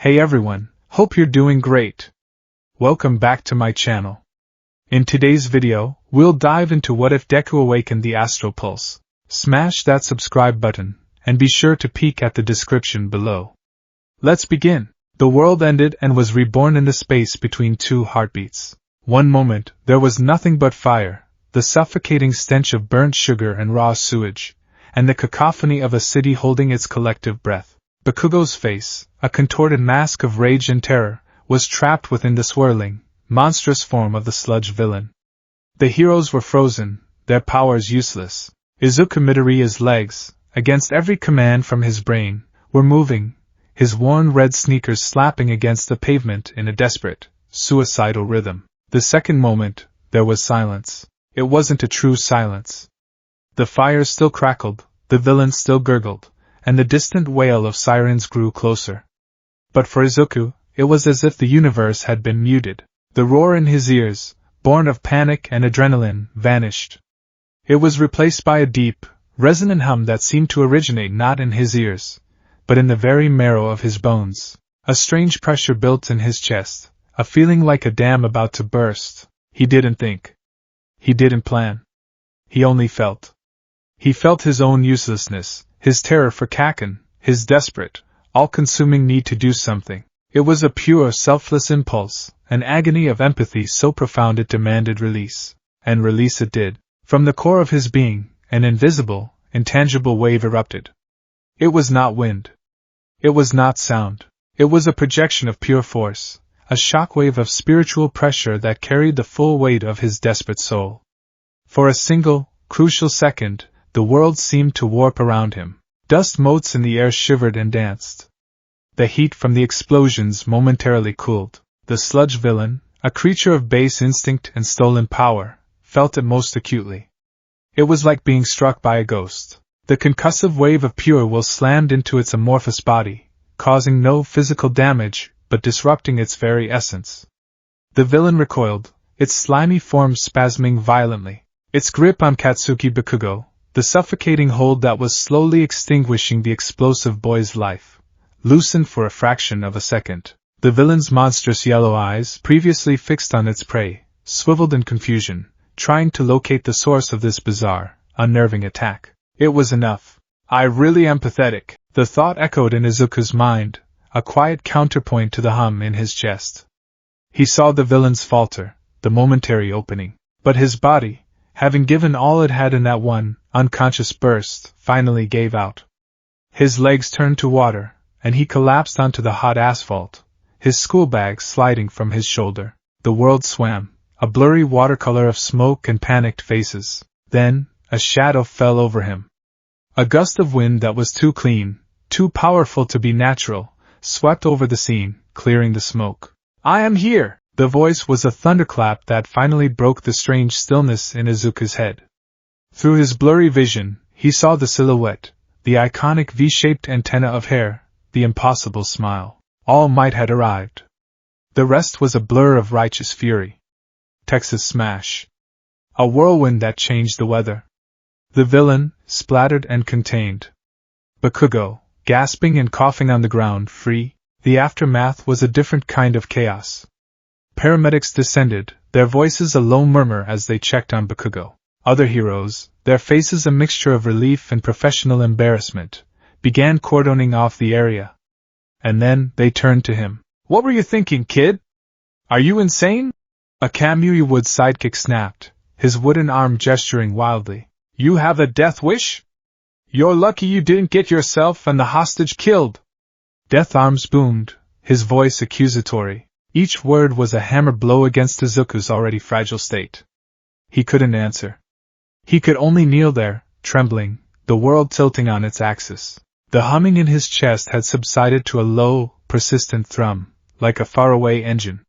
Hey everyone, hope you're doing great. Welcome back to my channel. In today's video, we'll dive into what if Deku awakened the astral pulse. Smash that subscribe button, and be sure to peek at the description below. Let's begin. The world ended and was reborn in the space between two heartbeats. One moment, there was nothing but fire, the suffocating stench of burnt sugar and raw sewage, and the cacophony of a city holding its collective breath. Bakugo's face, a contorted mask of rage and terror, was trapped within the swirling, monstrous form of the sludge villain. The heroes were frozen, their powers useless. Izuku Midoriya's legs, against every command from his brain, were moving, his worn red sneakers slapping against the pavement in a desperate, suicidal rhythm. The second moment, there was silence. It wasn't a true silence. The fire still crackled, the villain still gurgled, and the distant wail of sirens grew closer. But for Izuku, it was as if the universe had been muted. The roar in his ears, born of panic and adrenaline, vanished. It was replaced by a deep, resonant hum that seemed to originate not in his ears, but in the very marrow of his bones. A strange pressure built in his chest, a feeling like a dam about to burst. He didn't think. He didn't plan. He only felt. He felt his own uselessness, his terror for Kaken, his desperate, all-consuming need to do something. It was a pure, selfless impulse, an agony of empathy so profound it demanded release. And release it did. From the core of his being, an invisible, intangible wave erupted. It was not wind. It was not sound. It was a projection of pure force, a shockwave of spiritual pressure that carried the full weight of his desperate soul. For a single, crucial second, the world seemed to warp around him. Dust motes in the air shivered and danced. The heat from the explosions momentarily cooled. The sludge villain, a creature of base instinct and stolen power, felt it most acutely. It was like being struck by a ghost. The concussive wave of pure will slammed into its amorphous body, causing no physical damage, but disrupting its very essence. The villain recoiled, its slimy form spasming violently. Its grip on Katsuki Bakugo, the suffocating hold that was slowly extinguishing the explosive boy's life, loosened for a fraction of a second. The villain's monstrous yellow eyes, previously fixed on its prey, swiveled in confusion, trying to locate the source of this bizarre, unnerving attack. It was enough. I really am pathetic. The thought echoed in Izuku's mind, a quiet counterpoint to the hum in his chest. He saw the villain's falter, the momentary opening. But his body, having given all it had in that one, unconscious burst, finally gave out. His legs turned to water, and he collapsed onto the hot asphalt, his school bag sliding from his shoulder. The world swam, a blurry watercolor of smoke and panicked faces. Then, a shadow fell over him. A gust of wind that was too clean, too powerful to be natural, swept over the scene, clearing the smoke. I am here! The voice was a thunderclap that finally broke the strange stillness in Izuku's head. Through his blurry vision, he saw the silhouette, the iconic V-shaped antenna of hair, the impossible smile. All Might had arrived. The rest was a blur of righteous fury. Texas Smash. A whirlwind that changed the weather. The villain, splattered and contained. Bakugo, gasping and coughing on the ground, free. The aftermath was a different kind of chaos. Paramedics descended, their voices a low murmur as they checked on Bakugo. Other heroes, their faces a mixture of relief and professional embarrassment, began cordoning off the area. And then, they turned to him. What were you thinking, kid? Are you insane? A Kamui-Wood sidekick snapped, his wooden arm gesturing wildly. You have a death wish? You're lucky you didn't get yourself and the hostage killed. Death Arms boomed, his voice accusatory. Each word was a hammer blow against Izuku's already fragile state. He couldn't answer. He could only kneel there, trembling, the world tilting on its axis. The humming in his chest had subsided to a low, persistent thrum, like a faraway engine.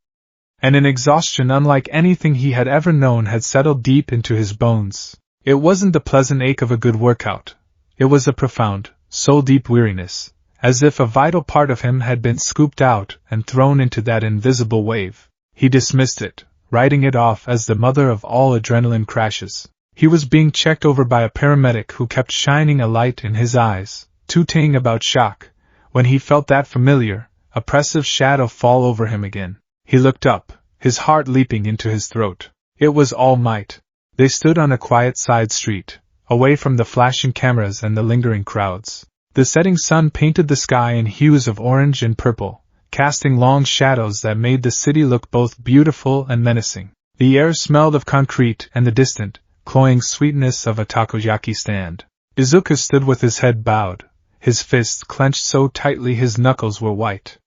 And an exhaustion unlike anything he had ever known had settled deep into his bones. It wasn't the pleasant ache of a good workout. It was a profound, soul-deep weariness, as if a vital part of him had been scooped out and thrown into that invisible wave. He dismissed it, writing it off as the mother of all adrenaline crashes. He was being checked over by a paramedic who kept shining a light in his eyes, tooting about shock, when he felt that familiar, oppressive shadow fall over him again. He looked up, his heart leaping into his throat. It was All Might. They stood on a quiet side street, away from the flashing cameras and the lingering crowds. The setting sun painted the sky in hues of orange and purple, casting long shadows that made the city look both beautiful and menacing. The air smelled of concrete and the distant, cloying sweetness of a takoyaki stand. Izuku stood with his head bowed, his fists clenched so tightly his knuckles were white.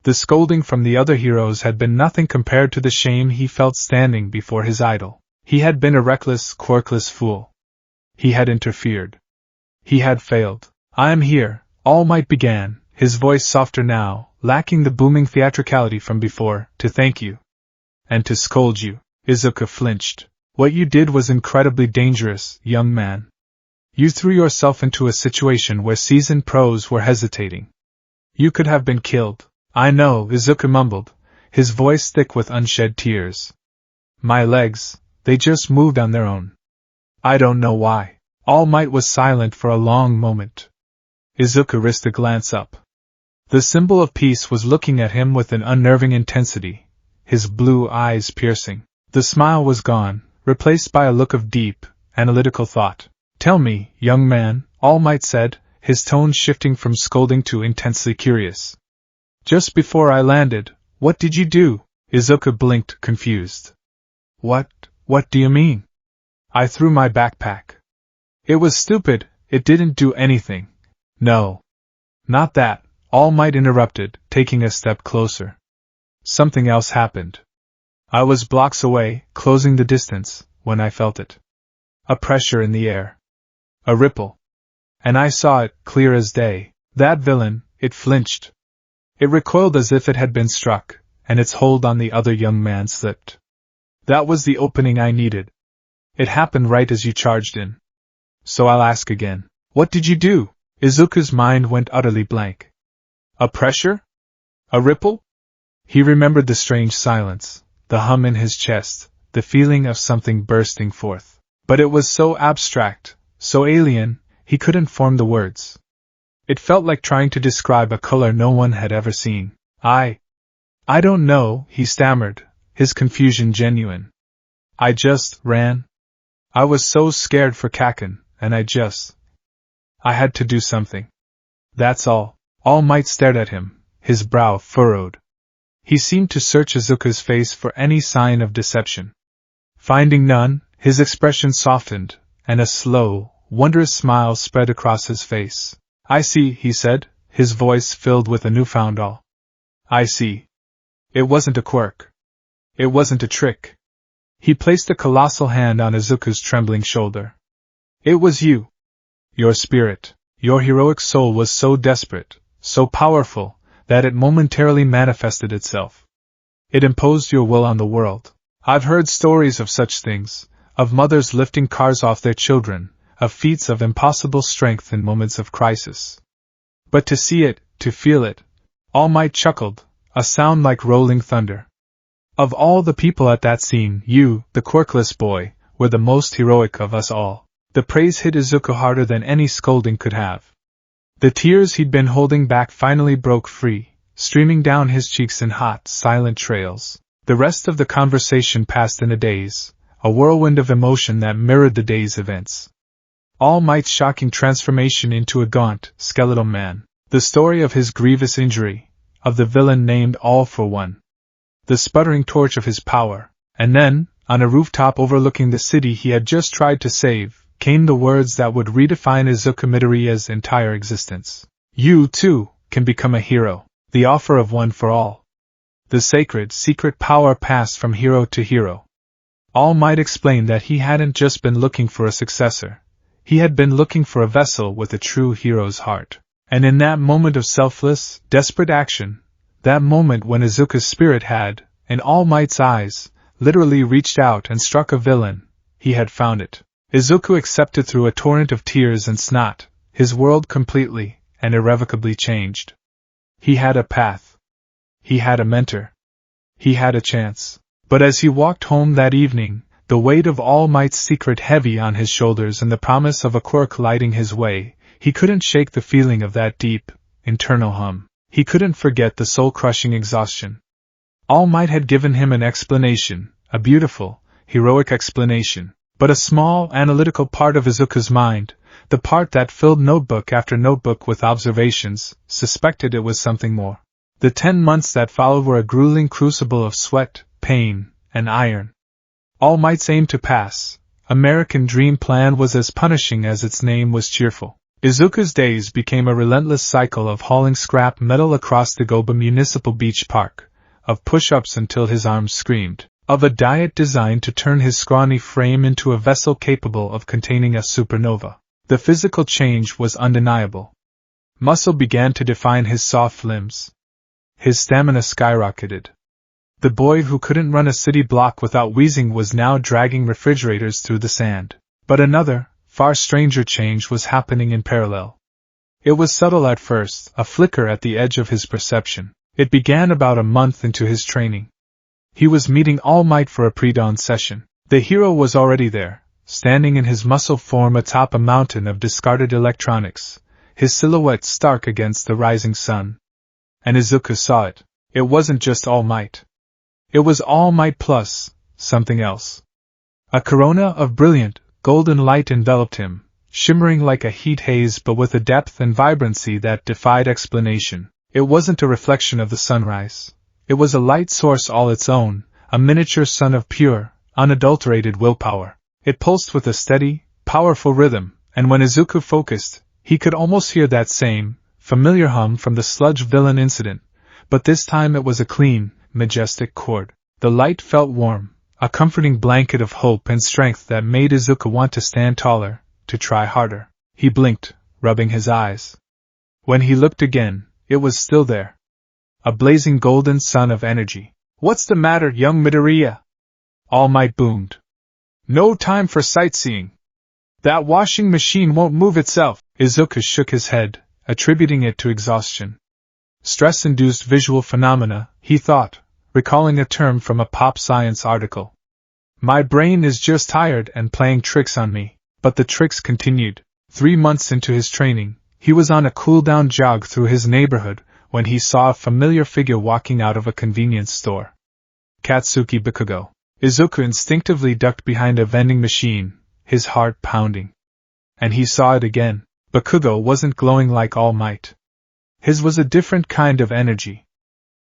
The scolding from the other heroes had been nothing compared to the shame he felt standing before his idol. He had been a reckless, quirkless fool. He had interfered. He had failed. "I am here," All Might began, his voice softer now, lacking the booming theatricality from before, "to thank you. And to scold you." Izuku flinched. "What you did was incredibly dangerous, young man. You threw yourself into a situation where seasoned pros were hesitating. You could have been killed." "I know," Izuku mumbled, his voice thick with unshed tears. "My legs, they just moved on their own. I don't know why." All Might was silent for a long moment. Izuku risked a glance up. The symbol of peace was looking at him with an unnerving intensity, his blue eyes piercing. The smile was gone, replaced by a look of deep, analytical thought. "Tell me, young man," All Might said, his tone shifting from scolding to intensely curious. "Just before I landed, what did you do?" Izuku blinked, confused. What do you mean?" "I threw my backpack." "It was stupid, it didn't do anything." "No. Not that," All Might interrupted, taking a step closer. "Something else happened. I was blocks away, closing the distance, when I felt it. A pressure in the air. A ripple. And I saw it, clear as day. That villain, it flinched. It recoiled as if it had been struck, and its hold on the other young man slipped. That was the opening I needed. It happened right as you charged in. So I'll ask again. What did you do?" Izuku's mind went utterly blank. A pressure? A ripple? He remembered the strange silence, the hum in his chest, the feeling of something bursting forth. But it was so abstract, so alien, he couldn't form the words. It felt like trying to describe a color no one had ever seen. I don't know," he stammered, his confusion genuine. "I just ran. I was so scared for Kaken, and I had to do something. That's all." All Might stared at him, his brow furrowed. He seemed to search Izuku's face for any sign of deception. Finding none, his expression softened, and a slow, wondrous smile spread across his face. "I see," he said, his voice filled with a newfound awe. "I see. It wasn't a quirk. It wasn't a trick." He placed a colossal hand on Izuku's trembling shoulder. "It was you. Your spirit, your heroic soul was so desperate, so powerful, that it momentarily manifested itself. It imposed your will on the world. I've heard stories of such things, of mothers lifting cars off their children, of feats of impossible strength in moments of crisis. But to see it, to feel it," All Might chuckled, a sound like rolling thunder. "Of all the people at that scene, you, the quirkless boy, were the most heroic of us all." The praise hit Izuku harder than any scolding could have. The tears he'd been holding back finally broke free, streaming down his cheeks in hot, silent trails. The rest of the conversation passed in a daze, a whirlwind of emotion that mirrored the day's events. All Might's shocking transformation into a gaunt, skeletal man, the story of his grievous injury, of the villain named All for One, the sputtering torch of his power, and then, on a rooftop overlooking the city he had just tried to save, came the words that would redefine Izuku Midoriya's entire existence. "You, too, can become a hero." The offer of one for all. The sacred, secret power passed from hero to hero. All Might explained that he hadn't just been looking for a successor. He had been looking for a vessel with a true hero's heart. And in that moment of selfless, desperate action, that moment when Izuku's spirit had, in All Might's eyes, literally reached out and struck a villain, he had found it. Izuku accepted through a torrent of tears and snot, his world completely and irrevocably changed. He had a path. He had a mentor. He had a chance. But as he walked home that evening, the weight of All Might's secret heavy on his shoulders and the promise of a quirk lighting his way, he couldn't shake the feeling of that deep, internal hum. He couldn't forget the soul-crushing exhaustion. All Might had given him an explanation, a beautiful, heroic explanation, but a small, analytical part of Izuku's mind, the part that filled notebook after notebook with observations, suspected it was something more. The 10 months that followed were a grueling crucible of sweat, pain, and iron. All Might's aim to pass, American Dream Plan was as punishing as its name was cheerful. Izuku's days became a relentless cycle of hauling scrap metal across the Goba Municipal Beach Park, of push-ups until his arms screamed, of a diet designed to turn his scrawny frame into a vessel capable of containing a supernova. The physical change was undeniable. Muscle began to define his soft limbs. His stamina skyrocketed. The boy who couldn't run a city block without wheezing was now dragging refrigerators through the sand. But another, far stranger change was happening in parallel. It was subtle at first, a flicker at the edge of his perception. It began about a month into his training. He was meeting All Might for a pre-dawn session. The hero was already there, standing in his muscle form atop a mountain of discarded electronics, his silhouette stark against the rising sun. And Izuku saw it. It wasn't just All Might. It was All Might plus something else. A corona of brilliant, golden light enveloped him, shimmering like a heat haze but with a depth and vibrancy that defied explanation. It wasn't a reflection of the sunrise. It was a light source all its own, a miniature sun of pure, unadulterated willpower. It pulsed with a steady, powerful rhythm, and when Izuku focused, he could almost hear that same, familiar hum from the sludge villain incident, but this time it was a clean, majestic chord. The light felt warm, a comforting blanket of hope and strength that made Izuku want to stand taller, to try harder. He blinked, rubbing his eyes. When he looked again, it was still there. A blazing golden sun of energy. "What's the matter, young Midoriya?" All Might boomed. "No time for sightseeing. That washing machine won't move itself." Izuku shook his head, attributing it to exhaustion. Stress-induced visual phenomena, he thought, recalling a term from a pop science article. "My brain is just tired and playing tricks on me." But the tricks continued. 3 months into his training, he was on a cool-down jog through his neighborhood when he saw a familiar figure walking out of a convenience store. Katsuki Bakugo. Izuku instinctively ducked behind a vending machine, his heart pounding. And he saw it again. Bakugo wasn't glowing like All Might. His was a different kind of energy.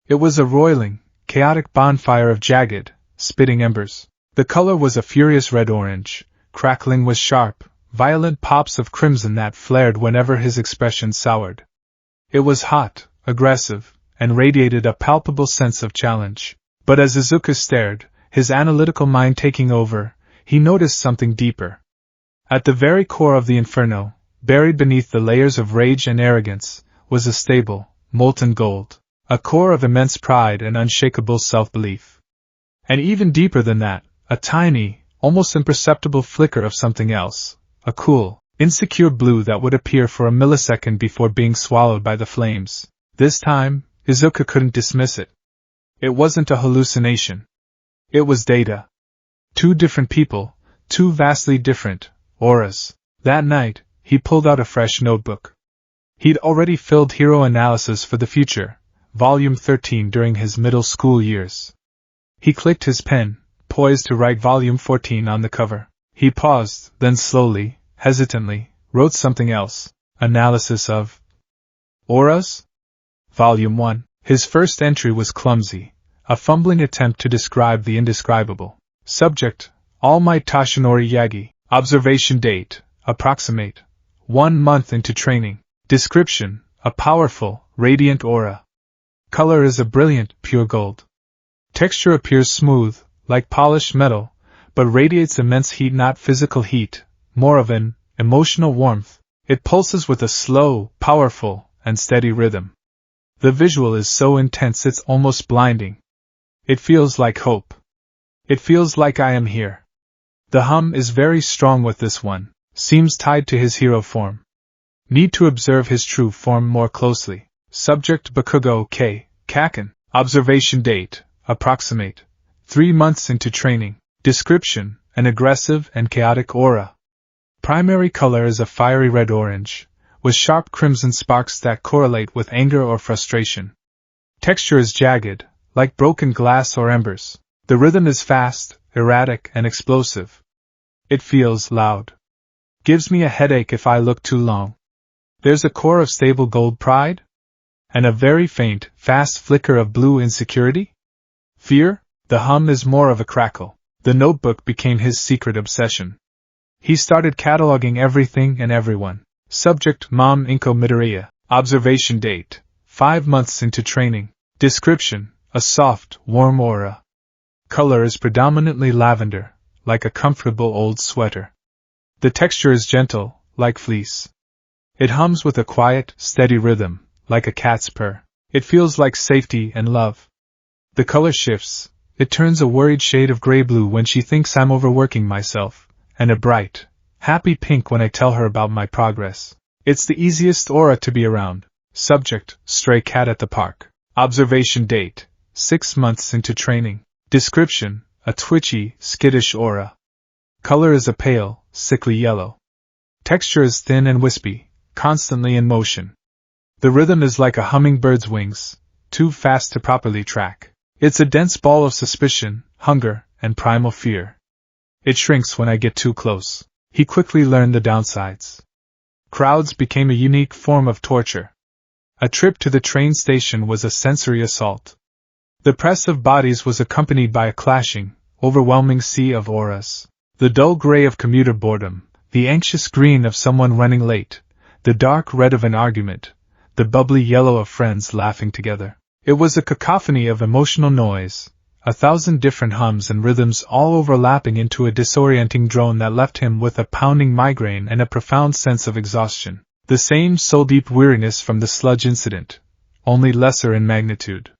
It was a roiling, chaotic bonfire of jagged, spitting embers. The color was a furious red-orange, crackling with sharp, violent pops of crimson that flared whenever his expression soured. It was hot, aggressive, and radiated a palpable sense of challenge. But as Izuku stared, his analytical mind taking over, he noticed something deeper. At the very core of the inferno, buried beneath the layers of rage and arrogance, was a stable, molten gold, a core of immense pride and unshakable self-belief. And even deeper than that, a tiny, almost imperceptible flicker of something else, a cool, insecure blue that would appear for a millisecond before being swallowed by the flames. This time, Izuku couldn't dismiss it. It wasn't a hallucination. It was data. 2 different people, 2 vastly different auras. That night, he pulled out a fresh notebook. He'd already filled Hero Analysis for the Future, Volume 13 during his middle school years. He clicked his pen, poised to write Volume 14 on the cover. He paused, then slowly, hesitantly, wrote something else. Analysis of auras? Volume 1. His first entry was clumsy, a fumbling attempt to describe the indescribable. Subject: All Might Toshinori Yagi. Observation date: approximate. 1 month into training. Description: a powerful, radiant aura. Color is a brilliant, pure gold. Texture appears smooth, like polished metal, but radiates immense heat, not physical heat, more of an emotional warmth. It pulses with a slow, powerful, and steady rhythm. The visual is so intense it's almost blinding. It feels like hope. It feels like I am here. The hum is very strong with this one, seems tied to his hero form. Need to observe his true form more closely. Subject: Bakugo K. Kaken. Observation date: approximate. 3 months into training. Description: an aggressive and chaotic aura. Primary color is a fiery red-orange, with sharp crimson sparks that correlate with anger or frustration. Texture is jagged, like broken glass or embers. The rhythm is fast, erratic, and explosive. It feels loud. Gives me a headache if I look too long. There's a core of stable gold pride? And a very faint, fast flicker of blue insecurity? Fear? The hum is more of a crackle. The notebook became his secret obsession. He started cataloging everything and everyone. Subject: Mom Inco Midoriya. Observation date: 5 months into training. Description: a soft, warm aura. Color is predominantly lavender, like a comfortable old sweater. The texture is gentle, like fleece. It hums with a quiet, steady rhythm, like a cat's purr. It feels like safety and love. The color shifts. It turns a worried shade of gray-blue when she thinks I'm overworking myself, and a bright, happy pink when I tell her about my progress. It's the easiest aura to be around. Subject: stray cat at the park. Observation date: 6 months into training. Description: a twitchy, skittish aura. Color is a pale, sickly yellow. Texture is thin and wispy, constantly in motion. The rhythm is like a hummingbird's wings, too fast to properly track. It's a dense ball of suspicion, hunger, and primal fear. It shrinks when I get too close. He quickly learned the downsides. Crowds became a unique form of torture. A trip to the train station was a sensory assault. The press of bodies was accompanied by a clashing, overwhelming sea of auras. The dull gray of commuter boredom, the anxious green of someone running late, the dark red of an argument, the bubbly yellow of friends laughing together. It was a cacophony of emotional noise, 1,000 different hums and rhythms all overlapping into a disorienting drone that left him with a pounding migraine and a profound sense of exhaustion. The same soul-deep weariness from the sludge incident, only lesser in magnitude.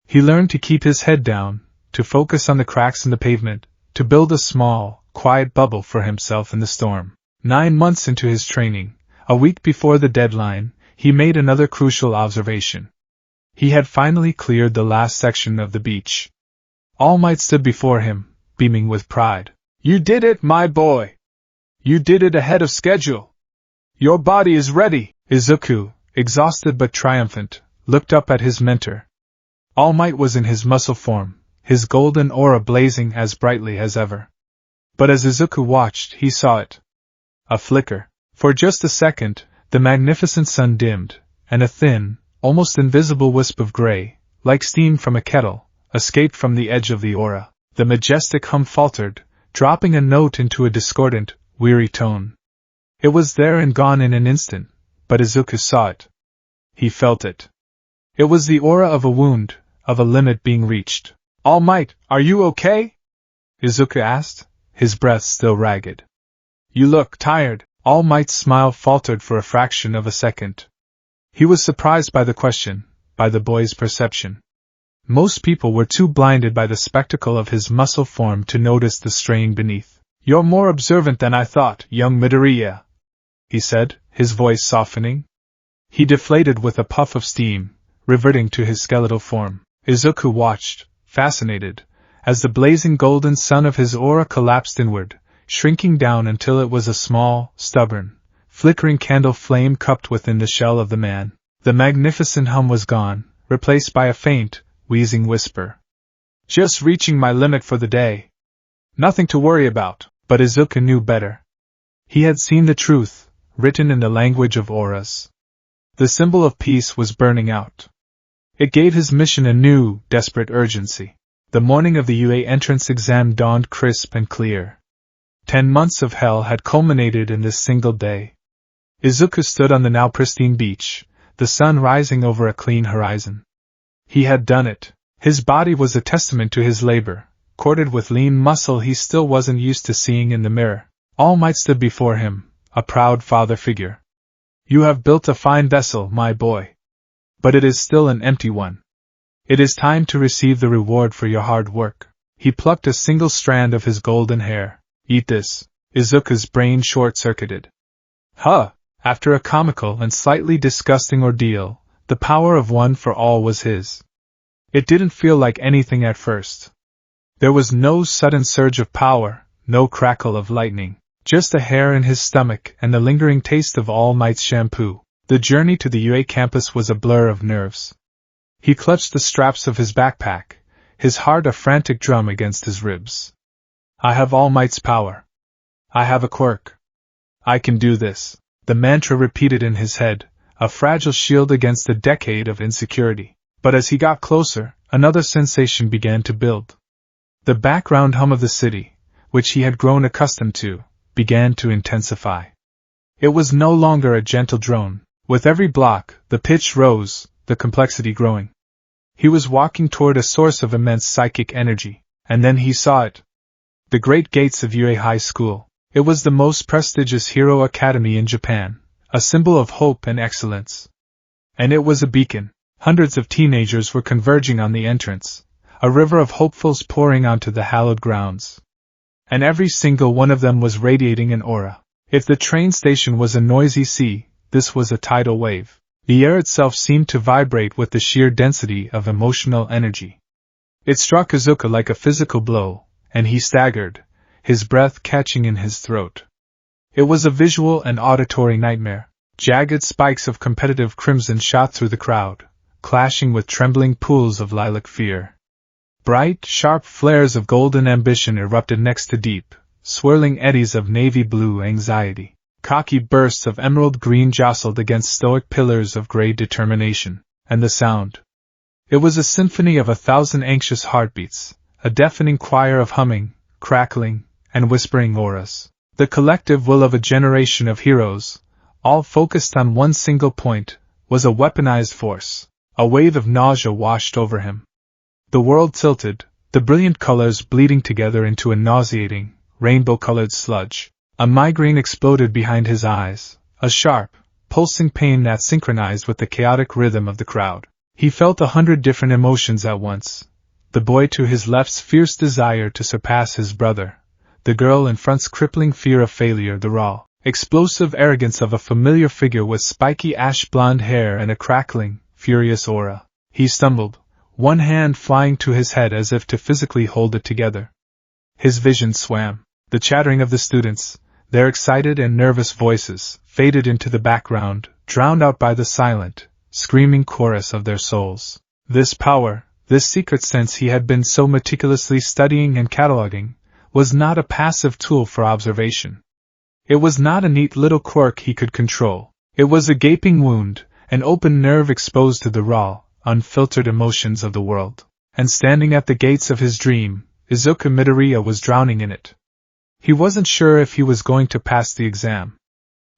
He learned to keep his head down, to focus on the cracks in the pavement, to build a small, quiet bubble for himself in the storm. 9 months into his training, a week before the deadline, he made another crucial observation. He had finally cleared the last section of the beach. All Might stood before him, beaming with pride. "You did it, my boy! You did it ahead of schedule! Your body is ready!" Izuku, exhausted but triumphant, looked up at his mentor. All Might was in his muscle form, his golden aura blazing as brightly as ever. But as Izuku watched, he saw it. A flicker. For just a second, the magnificent sun dimmed, and a thin, almost invisible wisp of gray, like steam from a kettle, escaped from the edge of the aura. The majestic hum faltered, dropping a note into a discordant, weary tone. It was there and gone in an instant, but Izuku saw it. He felt it. It was the aura of a wound, of a limit being reached. "All Might, are you okay?" Izuku asked, his breath still ragged. "You look tired." All Might's smile faltered for a fraction of a second. He was surprised by the question, by the boy's perception. Most people were too blinded by the spectacle of his muscle form to notice the straying beneath. "You're more observant than I thought, young Midoriya," he said, his voice softening. He deflated with a puff of steam, reverting to his skeletal form. Izuku watched, fascinated, as the blazing golden sun of his aura collapsed inward, shrinking down until it was a small, stubborn, flickering candle flame cupped within the shell of the man. The magnificent hum was gone, replaced by a faint, wheezing whisper. "Just reaching my limit for the day. Nothing to worry about." But Izuku knew better. He had seen the truth, written in the language of auras. The symbol of peace was burning out. It gave his mission a new, desperate urgency. The morning of the UA entrance exam dawned crisp and clear. 10 months of hell had culminated in this single day. Izuku stood on the now pristine beach, the sun rising over a clean horizon. He had done it. His body was a testament to his labor, corded with lean muscle he still wasn't used to seeing in the mirror. All Might stood before him, a proud father figure. "You have built a fine vessel, my boy. But it is still an empty one. It is time to receive the reward for your hard work." He plucked a single strand of his golden hair. "Eat this." Izuku's brain short-circuited. Huh! After a comical and slightly disgusting ordeal, the power of one for all was his. It didn't feel like anything at first. There was no sudden surge of power, no crackle of lightning. Just a hair in his stomach and the lingering taste of All Might's shampoo. The journey to the UA campus was a blur of nerves. He clutched the straps of his backpack, his heart a frantic drum against his ribs. I have All Might's power. I have a quirk. I can do this, the mantra repeated in his head, a fragile shield against a decade of insecurity. But as he got closer, another sensation began to build. The background hum of the city, which he had grown accustomed to, began to intensify. It was no longer a gentle drone. With every block, the pitch rose, the complexity growing. He was walking toward a source of immense psychic energy, and then he saw it. The great gates of UA High School. It was the most prestigious hero academy in Japan, a symbol of hope and excellence. And it was a beacon. Hundreds of teenagers were converging on the entrance, a river of hopefuls pouring onto the hallowed grounds. And every single one of them was radiating an aura. If the train station was a noisy sea, this was a tidal wave. The air itself seemed to vibrate with the sheer density of emotional energy. It struck Izuku like a physical blow, and he staggered, his breath catching in his throat. It was a visual and auditory nightmare. Jagged spikes of competitive crimson shot through the crowd, clashing with trembling pools of lilac fear. Bright, sharp flares of golden ambition erupted next to deep, swirling eddies of navy blue anxiety. Cocky bursts of emerald green jostled against stoic pillars of gray determination, and the sound. It was a symphony of 1,000 anxious heartbeats, a deafening choir of humming, crackling, and whispering auras. The collective will of a generation of heroes, all focused on one single point, was a weaponized force. A wave of nausea washed over him. The world tilted, the brilliant colors bleeding together into a nauseating, rainbow-colored sludge. A migraine exploded behind his eyes, a sharp, pulsing pain that synchronized with the chaotic rhythm of the crowd. He felt 100 different emotions at once. The boy to his left's fierce desire to surpass his brother, the girl in front's crippling fear of failure, the raw, explosive arrogance of a familiar figure with spiky ash-blonde hair and a crackling, furious aura. He stumbled, one hand flying to his head as if to physically hold it together. His vision swam. The chattering of the students, their excited and nervous voices, faded into the background, drowned out by the silent, screaming chorus of their souls. This power, this secret sense he had been so meticulously studying and cataloging, was not a passive tool for observation. It was not a neat little quirk he could control. It was a gaping wound, an open nerve exposed to the raw, unfiltered emotions of the world. And standing at the gates of his dream, Izuku Midoriya was drowning in it. He wasn't sure if he was going to pass the exam.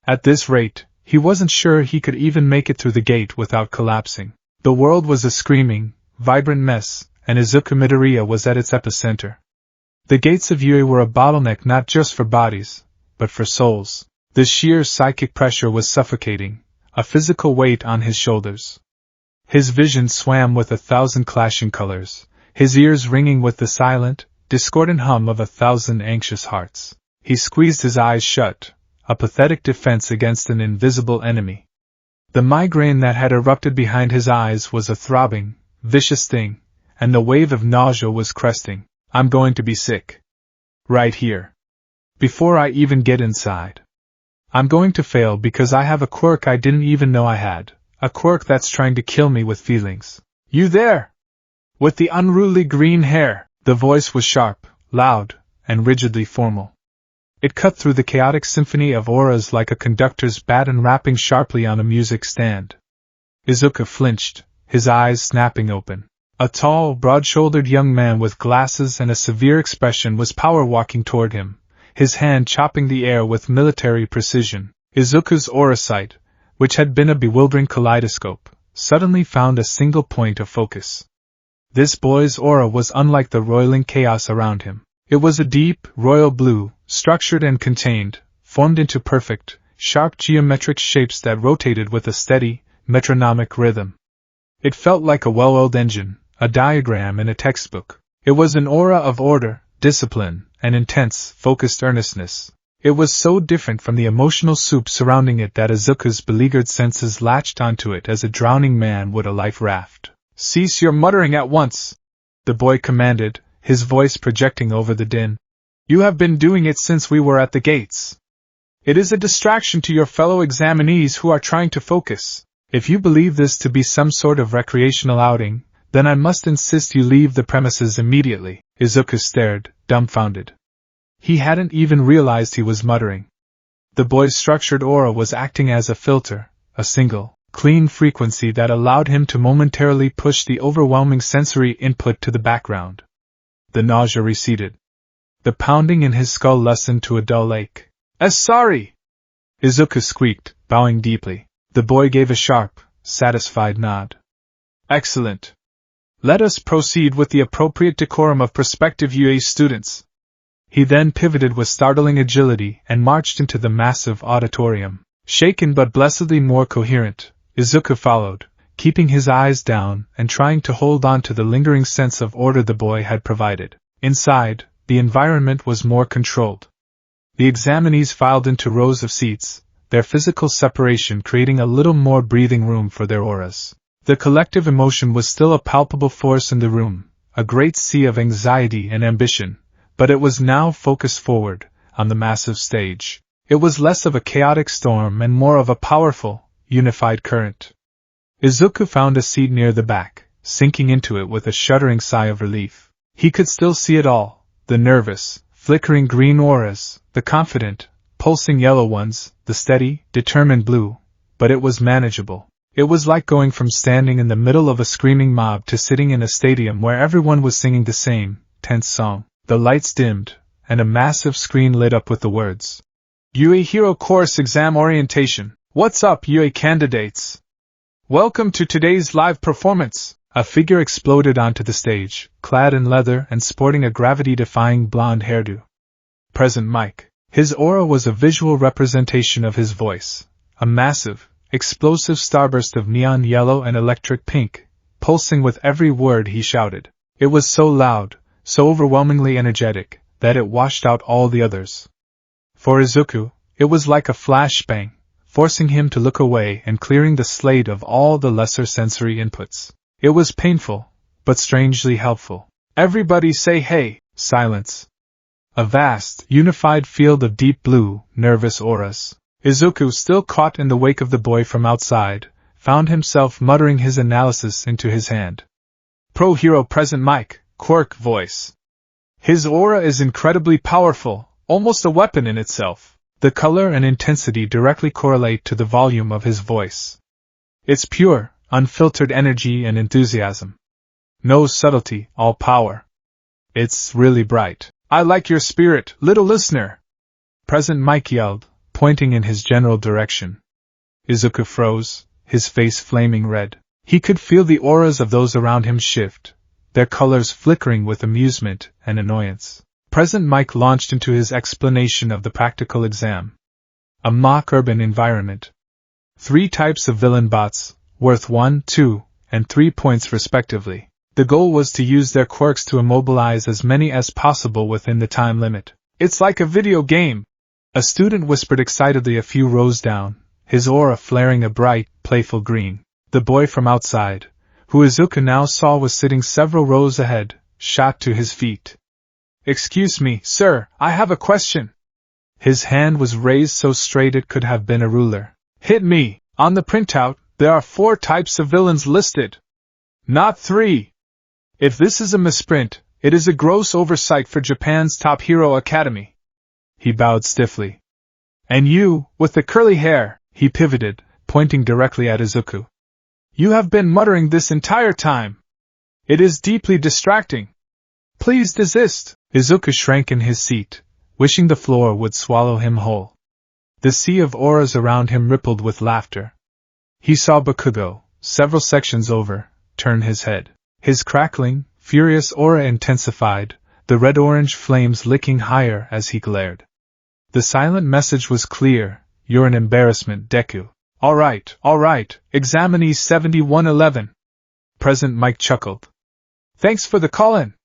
At this rate, he wasn't sure he could even make it through the gate without collapsing. The world was a screaming, vibrant mess, and Izuku Midoriya was at its epicenter. The gates of UA were a bottleneck not just for bodies, but for souls. The sheer psychic pressure was suffocating, a physical weight on his shoulders. His vision swam with 1,000 clashing colors, his ears ringing with the silent, discordant hum of 1,000 anxious hearts. He squeezed his eyes shut, a pathetic defense against an invisible enemy. The migraine that had erupted behind his eyes was a throbbing, vicious thing, and the wave of nausea was cresting. I'm going to be sick. Right here. Before I even get inside. I'm going to fail because I have a quirk I didn't even know I had, a quirk that's trying to kill me with feelings. You there? With the unruly green hair. The voice was sharp, loud, and rigidly formal. It cut through the chaotic symphony of auras like a conductor's baton rapping sharply on a music stand. Izuku flinched, his eyes snapping open. A tall, broad-shouldered young man with glasses and a severe expression was power-walking toward him, his hand chopping the air with military precision. Izuku's aura sight, which had been a bewildering kaleidoscope, suddenly found a single point of focus. This boy's aura was unlike the roiling chaos around him. It was a deep, royal blue, structured and contained, formed into perfect, sharp geometric shapes that rotated with a steady, metronomic rhythm. It felt like a well-oiled engine, a diagram in a textbook. It was an aura of order, discipline, and intense, focused earnestness. It was so different from the emotional soup surrounding it that Izuku's beleaguered senses latched onto it as a drowning man would a life raft. Cease your muttering at once, the boy commanded, his voice projecting over the din. You have been doing it since we were at the gates. It is a distraction to your fellow examinees who are trying to focus. If you believe this to be some sort of recreational outing, then I must insist you leave the premises immediately. Izuku stared, dumbfounded. He hadn't even realized he was muttering. The boy's structured aura was acting as a filter, a single, clean frequency that allowed him to momentarily push the overwhelming sensory input to the background. The nausea receded. The pounding in his skull lessened to a dull ache. Sorry! Izuku squeaked, bowing deeply. The boy gave a sharp, satisfied nod. Excellent. Let us proceed with the appropriate decorum of prospective UA students. He then pivoted with startling agility and marched into the massive auditorium. Shaken but blessedly more coherent, Izuku followed, keeping his eyes down and trying to hold on to the lingering sense of order the boy had provided. Inside, the environment was more controlled. The examinees filed into rows of seats, their physical separation creating a little more breathing room for their auras. The collective emotion was still a palpable force in the room, a great sea of anxiety and ambition, but it was now focused forward, on the massive stage. It was less of a chaotic storm and more of a powerful, unified current. Izuku found a seat near the back, sinking into it with a shuddering sigh of relief. He could still see it all, the nervous, flickering green auras, the confident, pulsing yellow ones, the steady, determined blue, but it was manageable. It was like going from standing in the middle of a screaming mob to sitting in a stadium where everyone was singing the same, tense song. The lights dimmed, and a massive screen lit up with the words, UA Hero Course Exam Orientation. What's up, UA candidates? Welcome to today's live performance. A figure exploded onto the stage, clad in leather and sporting a gravity-defying blonde hairdo. Present Mike. His aura was a visual representation of his voice, a massive, explosive starburst of neon yellow and electric pink, pulsing with every word he shouted. It was so loud, so overwhelmingly energetic, that it washed out all the others. For Izuku, it was like a flashbang, forcing him to look away and clearing the slate of all the lesser sensory inputs. It was painful, but strangely helpful. Everybody say hey. Silence. A vast, unified field of deep blue, nervous auras. Izuku, still caught in the wake of the boy from outside, found himself muttering his analysis into his hand. Pro Hero Present Mike. Quirk voice. His aura is incredibly powerful, almost a weapon in itself. The color and intensity directly correlate to the volume of his voice. It's pure, unfiltered energy and enthusiasm. No subtlety, all power. It's really bright. I like your spirit, little listener. Present Mike yelled, pointing in his general direction. Izuku froze, his face flaming red. He could feel the auras of those around him shift, their colors flickering with amusement and annoyance. Present Mike launched into his explanation of the practical exam. A mock urban environment. 3 types of villain bots, worth 1, 2, and 3 points respectively. The goal was to use their quirks to immobilize as many as possible within the time limit. It's like a video game, a student whispered excitedly a few rows down, his aura flaring a bright, playful green. The boy from outside, who Izuku now saw was sitting several rows ahead, shot to his feet. Excuse me, sir, I have a question. His hand was raised so straight it could have been a ruler. Hit me. On the printout, there are 4 types of villains listed. Not 3. If this is a misprint, it is a gross oversight for Japan's top hero academy. He bowed stiffly. And you, with the curly hair, he pivoted, pointing directly at Izuku. You have been muttering this entire time. It is deeply distracting. Please desist. Izuku shrank in his seat, wishing the floor would swallow him whole. The sea of auras around him rippled with laughter. He saw Bakugo, several sections over, turn his head. His crackling, furious aura intensified, the red-orange flames licking higher as he glared. The silent message was clear, you're an embarrassment, Deku. All right, examinee 7111. Present Mike chuckled. Thanks for the call-in.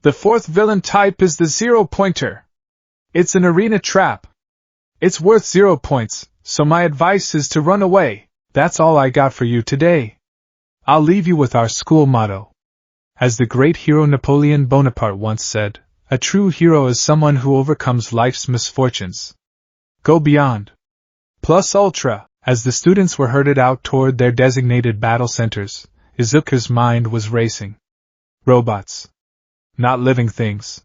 The 4th villain type is the 0-pointer. It's an arena trap. It's worth 0 points, so my advice is to run away. That's all I got for you today. I'll leave you with our school motto. As the great hero Napoleon Bonaparte once said, A true hero is someone who overcomes life's misfortunes. Go beyond. Plus ultra. As the students were herded out toward their designated battle centers, Izuku's mind was racing. Robots. Not living things.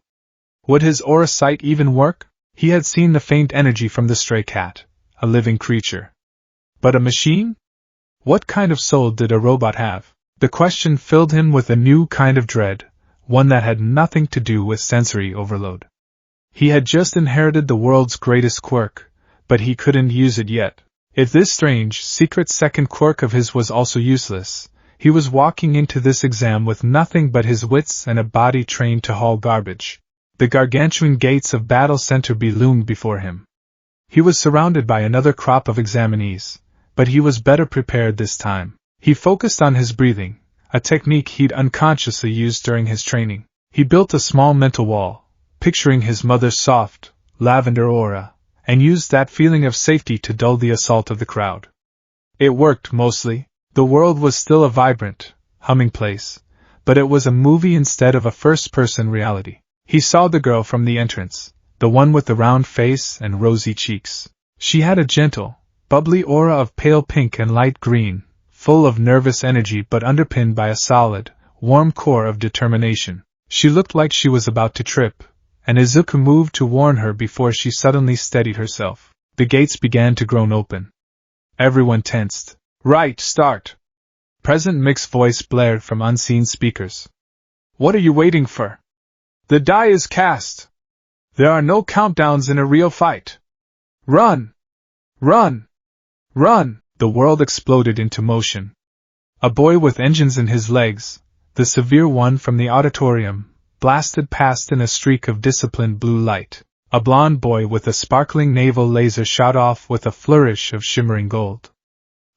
Would his aura sight even work? He had seen the faint energy from the stray cat, a living creature. But a machine? What kind of soul did a robot have? The question filled him with a new kind of dread, one that had nothing to do with sensory overload. He had just inherited the world's greatest quirk, but he couldn't use it yet. If this strange, secret second quirk of his was also useless, he was walking into this exam with nothing but his wits and a body trained to haul garbage. The gargantuan gates of Battle Center B loomed before him. He was surrounded by another crop of examinees, but he was better prepared this time. He focused on his breathing, a technique he'd unconsciously used during his training. He built a small mental wall, picturing his mother's soft, lavender aura, and used that feeling of safety to dull the assault of the crowd. It worked mostly. The world was still a vibrant, humming place, but it was a movie instead of a first-person reality. He saw the girl from the entrance, the one with the round face and rosy cheeks. She had a gentle, bubbly aura of pale pink and light green, full of nervous energy but underpinned by a solid, warm core of determination. She looked like she was about to trip, and Izuku moved to warn her before she suddenly steadied herself. The gates began to groan open. Everyone tensed. Right, start! Present Mick's voice blared from unseen speakers. What are you waiting for? The die is cast! There are no countdowns in a real fight! Run! Run! Run! The world exploded into motion. A boy with engines in his legs, the severe one from the auditorium, blasted past in a streak of disciplined blue light. A blond boy with a sparkling naval laser shot off with a flourish of shimmering gold.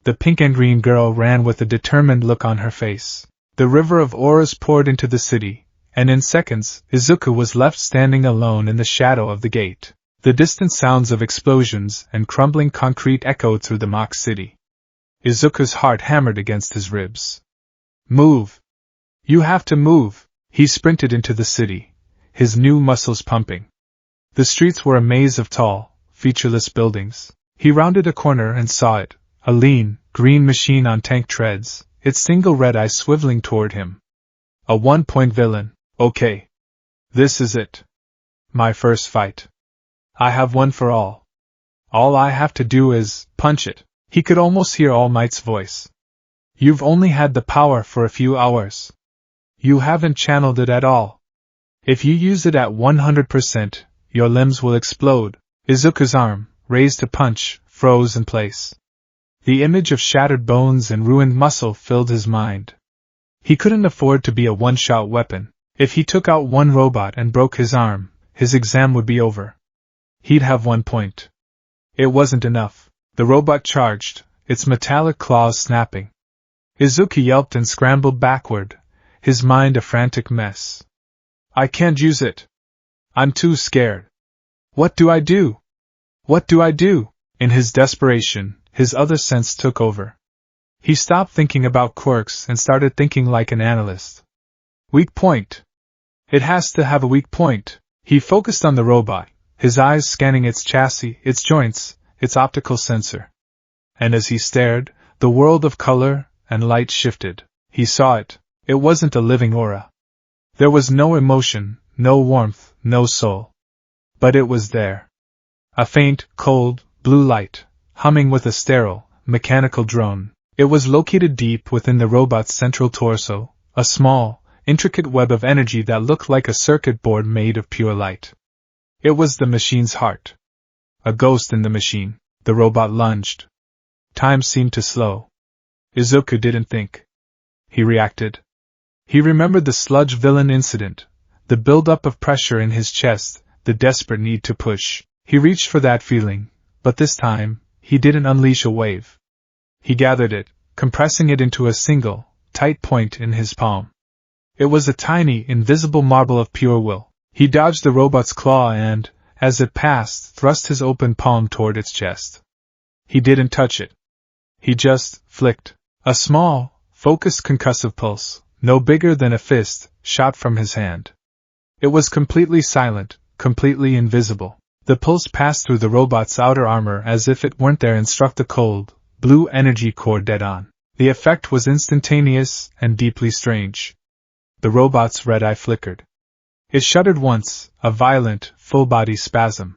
The pink and green girl ran with a determined look on her face. The river of auras poured into the city, and in seconds, Izuku was left standing alone in the shadow of the gate. The distant sounds of explosions and crumbling concrete echoed through the mock city. Izuku's heart hammered against his ribs. Move! You have to move! He sprinted into the city, his new muscles pumping. The streets were a maze of tall, featureless buildings. He rounded a corner and saw it. A lean, green machine on tank treads, its single red eye swiveling toward him. A one-point villain. Okay. This is it. My first fight. I have one for all. All I have to do is punch it. He could almost hear All Might's voice. You've only had the power for a few hours. You haven't channeled it at all. If you use it at 100%, your limbs will explode. Izuku's arm, raised to punch, froze in place. The image of shattered bones and ruined muscle filled his mind. He couldn't afford to be a one-shot weapon. If he took out one robot and broke his arm, his exam would be over. He'd have 1 point. It wasn't enough. The robot charged, its metallic claws snapping. Izuku yelped and scrambled backward, his mind a frantic mess. I can't use it. I'm too scared. What do I do? What do I do? In his desperation, his other sense took over. He stopped thinking about quirks and started thinking like an analyst. Weak point. It has to have a weak point. He focused on the robot, his eyes scanning its chassis, its joints, its optical sensor. And as he stared, the world of color and light shifted. He saw it. It wasn't a living aura. There was no emotion, no warmth, no soul. But it was there. A faint, cold, blue light, humming with a sterile, mechanical drone. It was located deep within the robot's central torso, a small, intricate web of energy that looked like a circuit board made of pure light. It was the machine's heart. A ghost in the machine. The robot lunged. Time seemed to slow. Izuku didn't think. He reacted. He remembered the sludge villain incident, the buildup of pressure in his chest, the desperate need to push. He reached for that feeling, but this time, he didn't unleash a wave. He gathered it, compressing it into a single, tight point in his palm. It was a tiny, invisible marble of pure will. He dodged the robot's claw and, as it passed, thrust his open palm toward its chest. He didn't touch it. He just flicked. A small, focused concussive pulse, no bigger than a fist, shot from his hand. It was completely silent, completely invisible. The pulse passed through the robot's outer armor as if it weren't there and struck the cold, blue energy core dead on. The effect was instantaneous and deeply strange. The robot's red eye flickered. It shuddered once, a violent, full-body spasm.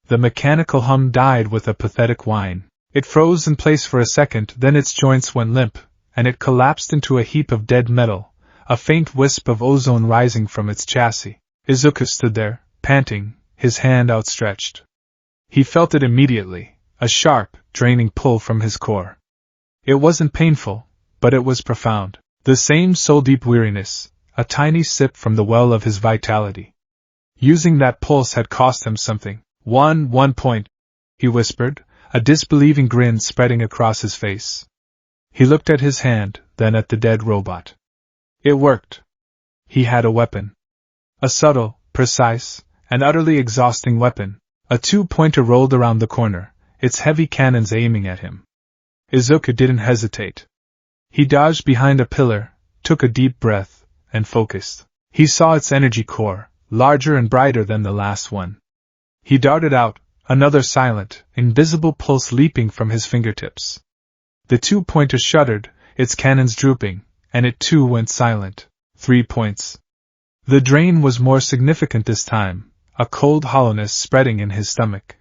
The mechanical hum died with a pathetic whine. It froze in place for a second, then its joints went limp, and it collapsed into a heap of dead metal, a faint wisp of ozone rising from its chassis. Izuku stood there, panting, his hand outstretched. He felt it immediately, a sharp, draining pull from his core. It wasn't painful, but it was profound. The same soul-deep weariness, a tiny sip from the well of his vitality. Using that pulse had cost him something. One point, he whispered, a disbelieving grin spreading across his face. He looked at his hand, then at the dead robot. It worked. He had a weapon. A subtle, precise, and utterly exhausting weapon. A 2-pointer rolled around the corner, its heavy cannons aiming at him. Izuku didn't hesitate. He dodged behind a pillar, took a deep breath, and focused. He saw its energy core, larger and brighter than the last one. He darted out, another silent, invisible pulse leaping from his fingertips. The 2-pointer shuddered, its cannons drooping, and it too went silent. 3 points. The drain was more significant this time, a cold hollowness spreading in his stomach.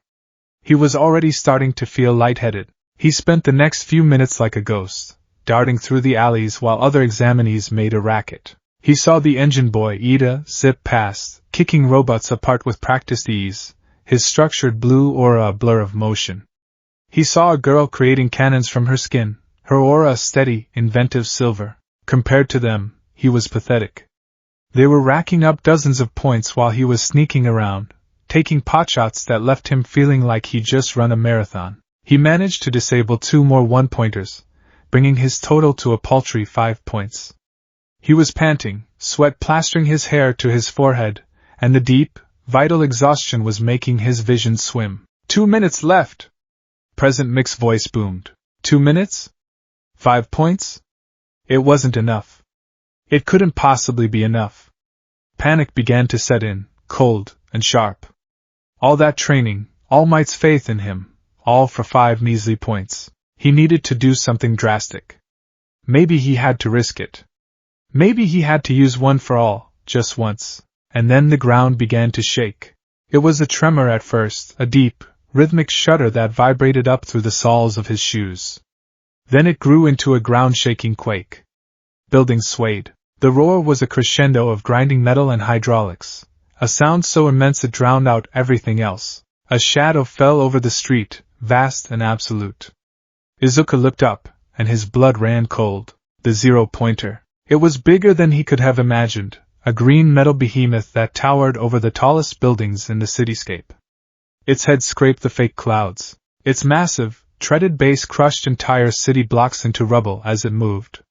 He was already starting to feel lightheaded. He spent the next few minutes like a ghost, darting through the alleys while other examinees made a racket. He saw the engine boy Ida zip past, kicking robots apart with practiced ease, his structured blue aura a blur of motion. He saw a girl creating cannons from her skin, her aura a steady, inventive silver. Compared to them, he was pathetic. They were racking up dozens of points while he was sneaking around, taking potshots that left him feeling like he'd just run a marathon. He managed to disable 2 more 1-pointers, bringing his total to a paltry 5 points. He was panting, sweat plastering his hair to his forehead, and the deep, vital exhaustion was making his vision swim. 2 minutes left! Present Mick's voice boomed. 2 minutes? 5 points? It wasn't enough. It couldn't possibly be enough. Panic began to set in, cold and sharp. All that training, All Might's faith in him, all for 5 measly points. He needed to do something drastic. Maybe he had to risk it. Maybe he had to use one for all, just once. And then the ground began to shake. It was a tremor at first, a deep, rhythmic shudder that vibrated up through the soles of his shoes. Then it grew into a ground-shaking quake. Buildings swayed. The roar was a crescendo of grinding metal and hydraulics, a sound so immense it drowned out everything else. A shadow fell over the street, vast and absolute. Izuku looked up, and his blood ran cold. The 0-pointer. It was bigger than he could have imagined, a green metal behemoth that towered over the tallest buildings in the cityscape. Its head scraped the fake clouds. Its massive, treaded base crushed entire city blocks into rubble as it moved.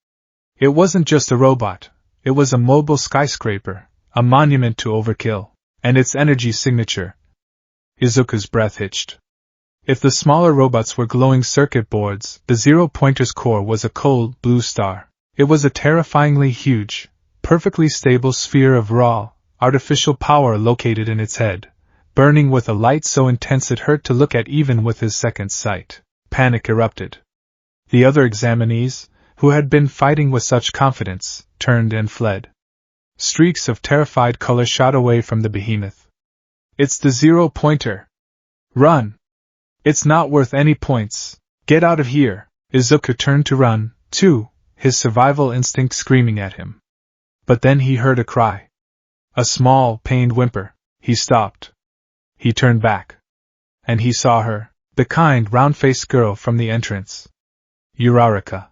It wasn't just a robot, it was a mobile skyscraper, a monument to overkill, and its energy signature. Izuku's breath hitched. If the smaller robots were glowing circuit boards, the 0-pointer's core was a cold, blue star. It was a terrifyingly huge, perfectly stable sphere of raw, artificial power located in its head, burning with a light so intense it hurt to look at even with his second sight. Panic erupted. The other examinees, who had been fighting with such confidence, turned and fled. Streaks of terrified color shot away from the behemoth. It's the 0-pointer. Run! It's not worth any points. Get out of here! Izuku turned to run, too, his survival instinct screaming at him. But then he heard a cry. A small, pained whimper. He stopped. He turned back. And he saw her, the kind, round-faced girl from the entrance. Uraraka.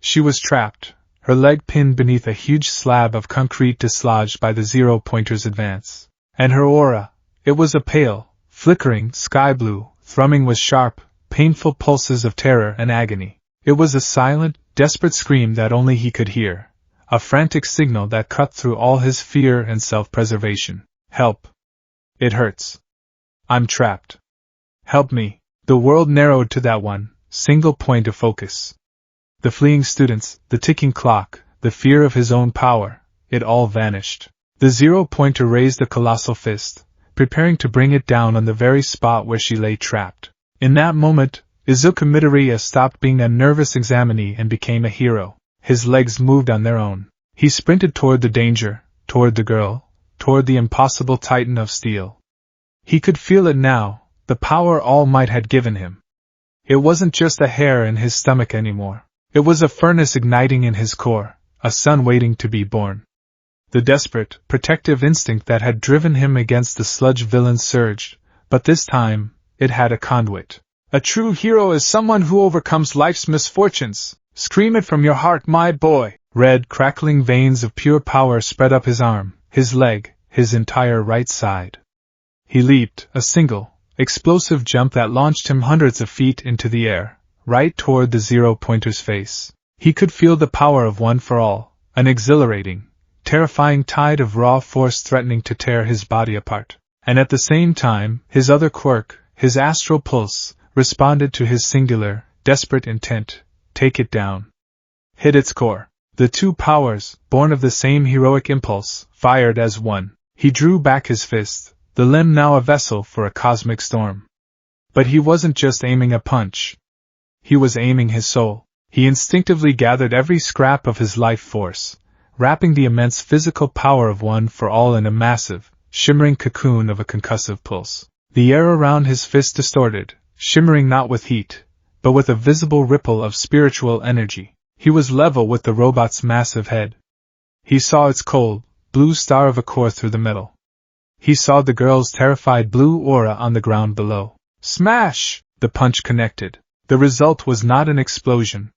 She was trapped, her leg pinned beneath a huge slab of concrete dislodged by the 0-pointer's advance. And her aura, it was a pale, flickering, sky blue, thrumming with sharp, painful pulses of terror and agony. It was a silent, desperate scream that only he could hear, a frantic signal that cut through all his fear and self-preservation. Help! It hurts. I'm trapped. Help me! The world narrowed to that one, single point of focus. The fleeing students, the ticking clock, the fear of his own power, it all vanished. The zero-pointer raised a colossal fist, preparing to bring it down on the very spot where she lay trapped. In that moment, Izuku Midoriya stopped being a nervous examinee and became a hero. His legs moved on their own. He sprinted toward the danger, toward the girl, toward the impossible titan of steel. He could feel it now, the power All Might had given him. It wasn't just a hair in his stomach anymore. It was a furnace igniting in his core, a sun waiting to be born. The desperate, protective instinct that had driven him against the sludge villains surged, but this time, it had a conduit. A true hero is someone who overcomes life's misfortunes. Scream it from your heart, my boy! Red, crackling veins of pure power spread up his arm, his leg, his entire right side. He leaped, a single, explosive jump that launched him hundreds of feet into the air, right toward the zero-pointer's face. He could feel the power of One for All, an exhilarating, terrifying tide of raw force threatening to tear his body apart. And at the same time, his other quirk, his astral pulse, responded to his singular, desperate intent: take it down. Hit its core. The two powers, born of the same heroic impulse, fired as one. He drew back his fist, the limb now a vessel for a cosmic storm. But he wasn't just aiming a punch. He was aiming his soul. He instinctively gathered every scrap of his life force, wrapping the immense physical power of One for All in a massive, shimmering cocoon of a concussive pulse. The air around his fist distorted, shimmering not with heat, but with a visible ripple of spiritual energy. He was level with the robot's massive head. He saw its cold, blue star of a core through the metal. He saw the girl's terrified blue aura on the ground below. Smash! The punch connected. The result was not an explosion.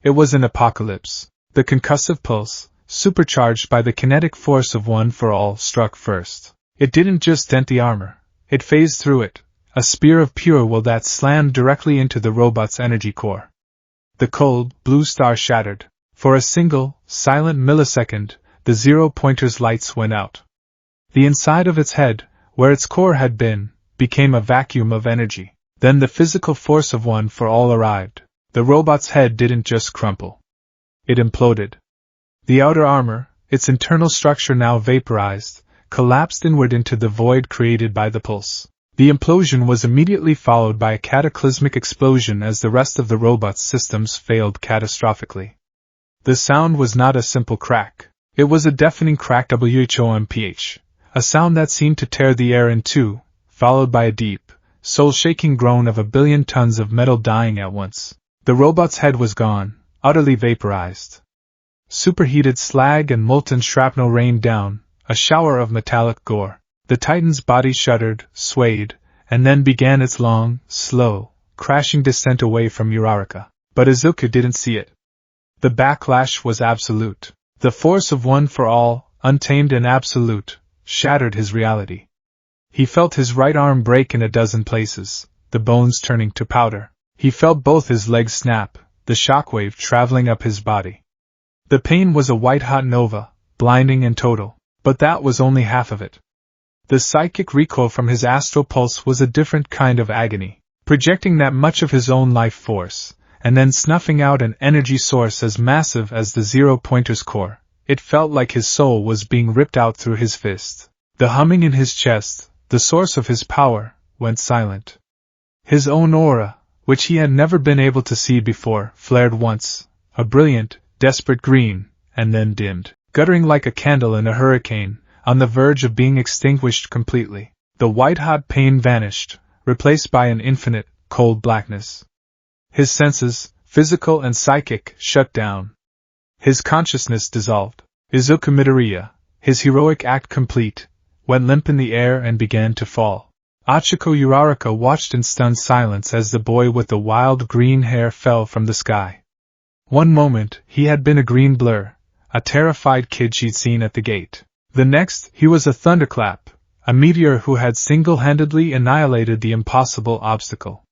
It was an apocalypse. The concussive pulse, supercharged by the kinetic force of One for All, struck first. It didn't just dent the armor. It phased through it, a spear of pure will that slammed directly into the robot's energy core. The cold, blue star shattered. For a single, silent millisecond, the zero-pointer's lights went out. The inside of its head, where its core had been, became a vacuum of energy. Then the physical force of One for All arrived. The robot's head didn't just crumple. It imploded. The outer armor, its internal structure now vaporized, collapsed inward into the void created by the pulse. The implosion was immediately followed by a cataclysmic explosion as the rest of the robot's systems failed catastrophically. The sound was not a simple crack. It was a deafening crack, whomph, a sound that seemed to tear the air in two, followed by a deep, soul-shaking groan of a billion tons of metal dying at once. The robot's head was gone, utterly vaporized. Superheated slag and molten shrapnel rained down, a shower of metallic gore. The Titan's body shuddered, swayed, and then began its long, slow, crashing descent away from Uraraka. But Izuku didn't see it. The backlash was absolute. The force of One for All, untamed and absolute, shattered his reality. He felt his right arm break in a dozen places, the bones turning to powder. He felt both his legs snap, the shockwave traveling up his body. The pain was a white-hot nova, blinding and total, but that was only half of it. The psychic recoil from his astral pulse was a different kind of agony, projecting that much of his own life force, and then snuffing out an energy source as massive as the zero-pointer's core. It felt like his soul was being ripped out through his fist. The humming in his chest, the source of his power, went silent. His own aura, which he had never been able to see before, flared once, a brilliant, desperate green, and then dimmed, guttering like a candle in a hurricane, on the verge of being extinguished completely. The white-hot pain vanished, replaced by an infinite, cold blackness. His senses, physical and psychic, shut down. His consciousness dissolved. Izuku Midoriya, his heroic act complete, went limp in the air and began to fall. Ochako Uraraka watched in stunned silence as the boy with the wild green hair fell from the sky. One moment, he had been a green blur, a terrified kid she'd seen at the gate. The next, he was a thunderclap, a meteor who had single-handedly annihilated the impossible obstacle.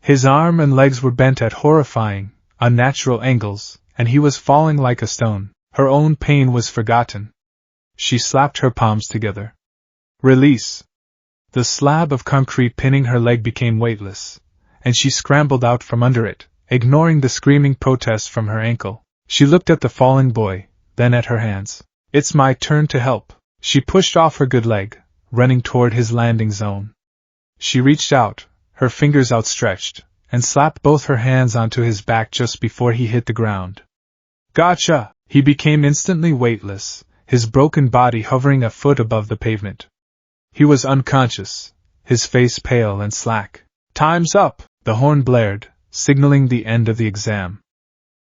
His arm and legs were bent at horrifying, unnatural angles, and he was falling like a stone. Her own pain was forgotten. She slapped her palms together. Release! The slab of concrete pinning her leg became weightless, and she scrambled out from under it, ignoring the screaming protest from her ankle. She looked at the falling boy, then at her hands. It's my turn to help. She pushed off her good leg, running toward his landing zone. She reached out, her fingers outstretched, and slapped both her hands onto his back just before he hit the ground. Gotcha! He became instantly weightless, his broken body hovering a foot above the pavement. He was unconscious, his face pale and slack. Time's up! The horn blared, signaling the end of the exam.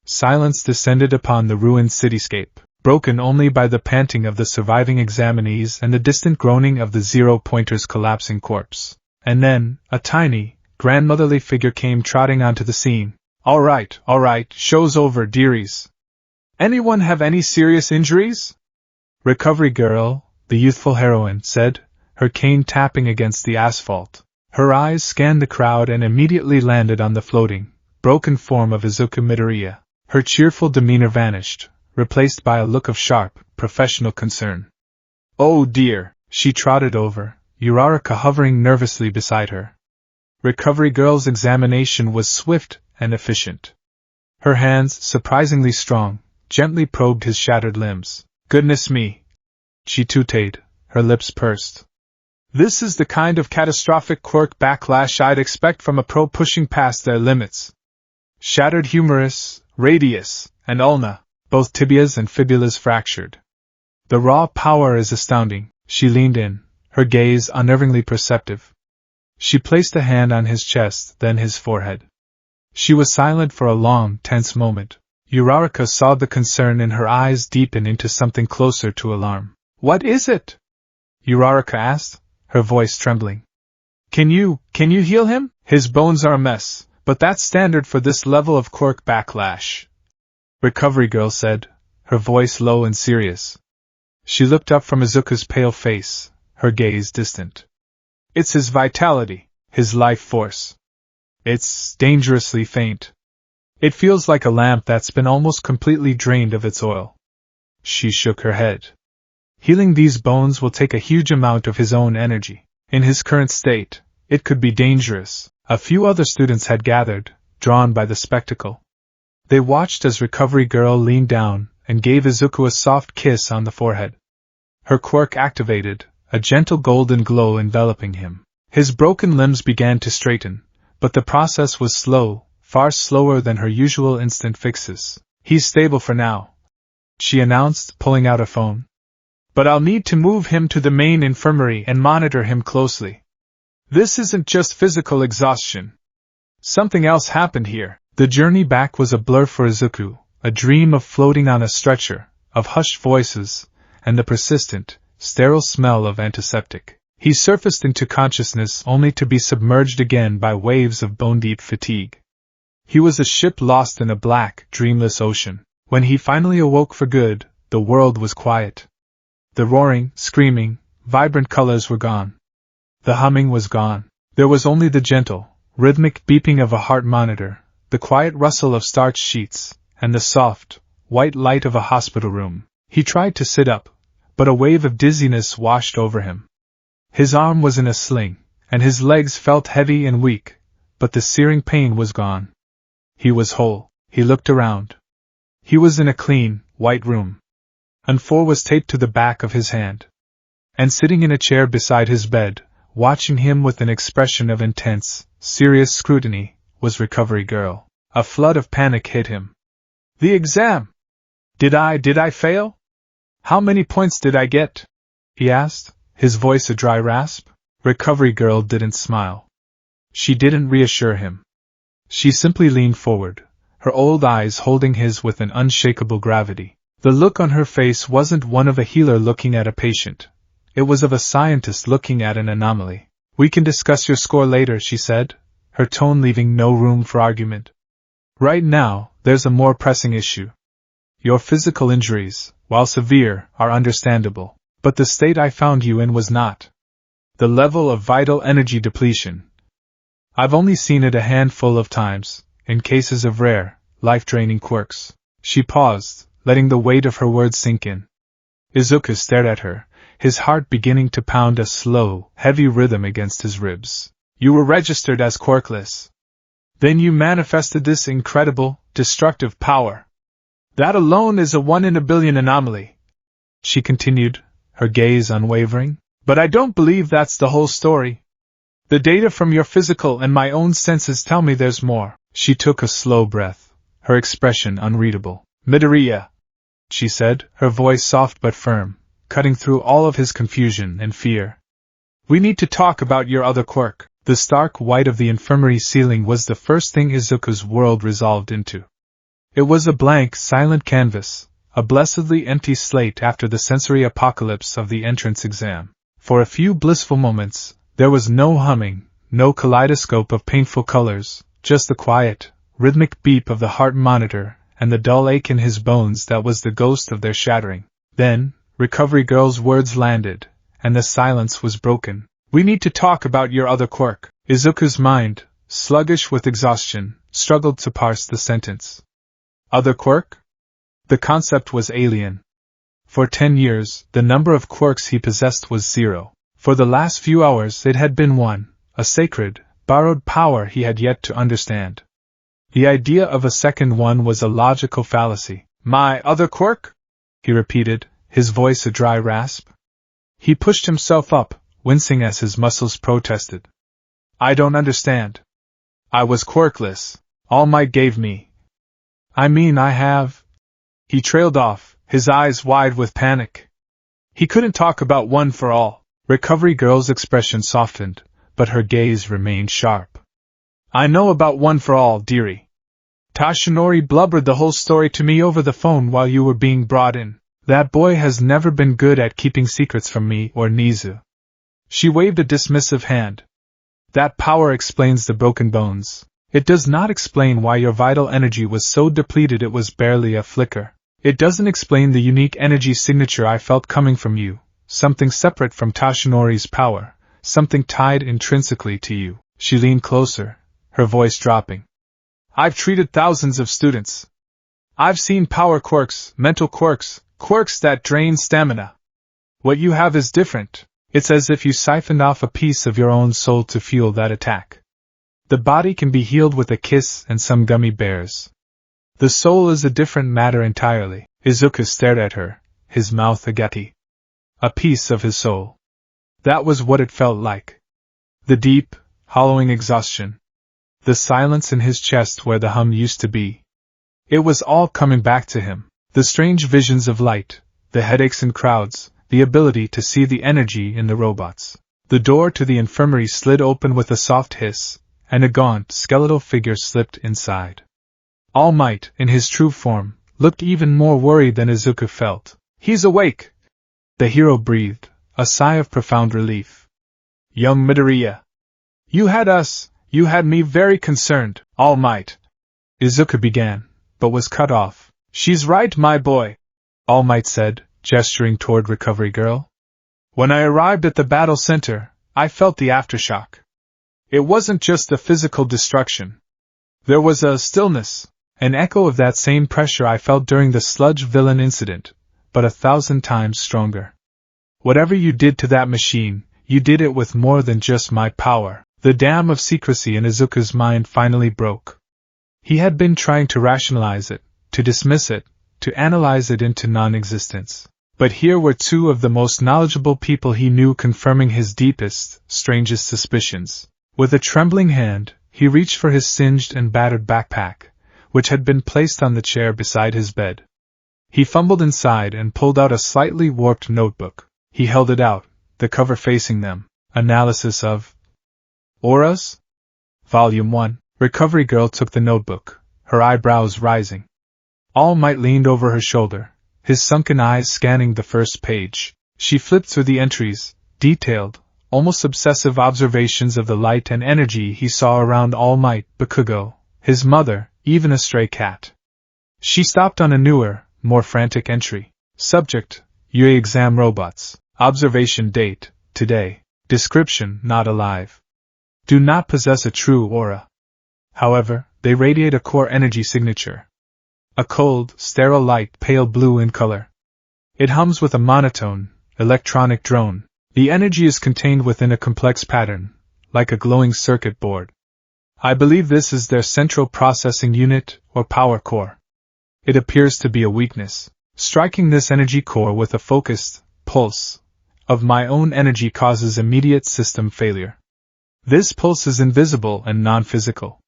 Silence descended upon the ruined cityscape, broken only by the panting of the surviving examinees and the distant groaning of the zero-pointer's collapsing corpse. And then, a tiny, grandmotherly figure came trotting onto the scene. All right, show's over, dearies. Anyone have any serious injuries? Recovery girl, the youthful heroine said, her cane tapping against the asphalt. Her eyes scanned the crowd and immediately landed on the floating, broken form of Izuku Midoriya. Her cheerful demeanor vanished, replaced by a look of sharp, professional concern. Oh dear, she trotted over, Uraraka hovering nervously beside her. Recovery girl's examination was swift and efficient. Her hands, surprisingly strong, gently probed his shattered limbs. Goodness me! She tooted, her lips pursed. This is the kind of catastrophic quirk backlash I'd expect from a pro pushing past their limits. Shattered humerus, radius, and ulna, both tibias and fibulas fractured. The raw power is astounding. She leaned in, her gaze unnervingly perceptive. She placed a hand on his chest, then his forehead. She was silent for a long, tense moment. Uraraka saw the concern in her eyes deepen into something closer to alarm. What is it? Uraraka asked, her voice trembling. Can you heal him? His bones are a mess, but that's standard for this level of quirk backlash. Recovery girl said, her voice low and serious. She looked up from Izuku's pale face, her gaze distant. It's his vitality, his life force. It's dangerously faint. It feels like a lamp that's been almost completely drained of its oil. She shook her head. Healing these bones will take a huge amount of his own energy. In his current state, it could be dangerous. A few other students had gathered, drawn by the spectacle. They watched as Recovery Girl leaned down and gave Izuku a soft kiss on the forehead. Her quirk activated, a gentle golden glow enveloping him. His broken limbs began to straighten, but the process was slow, far slower than her usual instant fixes. He's stable for now, she announced, pulling out a phone. But I'll need to move him to the main infirmary and monitor him closely. This isn't just physical exhaustion. Something else happened here. The journey back was a blur for Izuku, a dream of floating on a stretcher, of hushed voices, and the persistent, sterile smell of antiseptic. He surfaced into consciousness only to be submerged again by waves of bone-deep fatigue. He was a ship lost in a black, dreamless ocean. When he finally awoke for good, the world was quiet. The roaring, screaming, vibrant colors were gone. The humming was gone. There was only the gentle, rhythmic beeping of a heart monitor, the quiet rustle of starched sheets, and the soft, white light of a hospital room. He tried to sit up, but a wave of dizziness washed over him. His arm was in a sling, and his legs felt heavy and weak, but the searing pain was gone. He was whole. He looked around. He was in a clean, white room. An 4 was taped to the back of his hand. And sitting in a chair beside his bed, watching him with an expression of intense, serious scrutiny, was Recovery Girl. A flood of panic hit him. The exam! Did I fail? How many points did I get? He asked, his voice a dry rasp. Recovery Girl didn't smile. She didn't reassure him. She simply leaned forward, her old eyes holding his with an unshakable gravity. The look on her face wasn't one of a healer looking at a patient. It was of a scientist looking at an anomaly. We can discuss your score later, she said, her tone leaving no room for argument. Right now, there's a more pressing issue. Your physical injuries, while severe, are understandable, but the state I found you in was not. The level of vital energy depletion. I've only seen it a handful of times, in cases of rare, life-draining quirks. She paused, letting the weight of her words sink in. Izuku stared at her, his heart beginning to pound a slow, heavy rhythm against his ribs. You were registered as quirkless. Then you manifested this incredible, destructive power. That alone is a 1 in a billion anomaly, she continued, her gaze unwavering. But I don't believe that's the whole story. The data from your physical and my own senses tell me there's more. She took a slow breath, her expression unreadable. Midoriya, she said, her voice soft but firm, cutting through all of his confusion and fear. We need to talk about your other quirk. The stark white of the infirmary ceiling was the first thing Izuku's world resolved into. It was a blank, silent canvas, a blessedly empty slate after the sensory apocalypse of the entrance exam. For a few blissful moments, there was no humming, no kaleidoscope of painful colors, just the quiet, rhythmic beep of the heart monitor and the dull ache in his bones that was the ghost of their shattering. Then, Recovery Girl's words landed, and the silence was broken. We need to talk about your other quirk. Izuku's mind, sluggish with exhaustion, struggled to parse the sentence. Other quirk? The concept was alien. For 10 years, the number of quirks he possessed was 0. For the last few hours it had been 1, a sacred, borrowed power he had yet to understand. The idea of a second one was a logical fallacy. My other quirk? He repeated, his voice a dry rasp. He pushed himself up, wincing as his muscles protested. I don't understand. I was quirkless. All Might gave me. I mean I have... He trailed off, his eyes wide with panic. He couldn't talk about one for all. Recovery Girl's expression softened, but her gaze remained sharp. I know about one for all, dearie. Tashinori blubbered the whole story to me over the phone while you were being brought in. That boy has never been good at keeping secrets from me or Nizu. She waved a dismissive hand. That power explains the broken bones. It does not explain why your vital energy was so depleted it was barely a flicker. It doesn't explain the unique energy signature I felt coming from you, something separate from Tashinori's power, something tied intrinsically to you. She leaned closer, her voice dropping. I've treated thousands of students. I've seen power quirks, mental quirks, quirks that drain stamina. What you have is different. It's as if you siphoned off a piece of your own soul to fuel that attack. The body can be healed with a kiss and some gummy bears. The soul is a different matter entirely. Izuku stared at her, his mouth agati. A piece of his soul. That was what it felt like. The deep, hollowing exhaustion. The silence in his chest where the hum used to be. It was all coming back to him. The strange visions of light, the headaches in crowds, the ability to see the energy in the robots. The door to the infirmary slid open with a soft hiss, and a gaunt, skeletal figure slipped inside. All Might, in his true form, looked even more worried than Izuku felt. He's awake! The hero breathed, a sigh of profound relief. Young Midoriya. You had me very concerned, All Might. Izuku began, but was cut off. She's right, my boy, All Might said, gesturing toward Recovery Girl. When I arrived at the battle center, I felt the aftershock. It wasn't just the physical destruction. There was a stillness, an echo of that same pressure I felt during the sludge villain incident, but 1,000 times stronger. Whatever you did to that machine, you did it with more than just my power. The dam of secrecy in Izuku's mind finally broke. He had been trying to rationalize it, to dismiss it, to analyze it into non-existence. But here were two of the most knowledgeable people he knew confirming his deepest, strangest suspicions. With a trembling hand, he reached for his singed and battered backpack, which had been placed on the chair beside his bed. He fumbled inside and pulled out a slightly warped notebook. He held it out, the cover facing them. Analysis of Auras? Volume 1. Recovery Girl took the notebook, her eyebrows rising. All Might leaned over her shoulder, his sunken eyes scanning the first page. She flipped through the entries, detailed, almost obsessive observations of the light and energy he saw around All Might, Bakugo, his mother, even a stray cat. She stopped on a newer, more frantic entry. Subject, UE exam robots. Observation date, today. Description, not alive. Do not possess a true aura. However, they radiate a core energy signature. A cold, sterile light pale blue in color. It hums with a monotone, electronic drone. The energy is contained within a complex pattern, like a glowing circuit board. I believe this is their central processing unit, or power core. It appears to be a weakness. Striking this energy core with a focused pulse, of my own energy causes immediate system failure. This pulse is invisible and non-physical.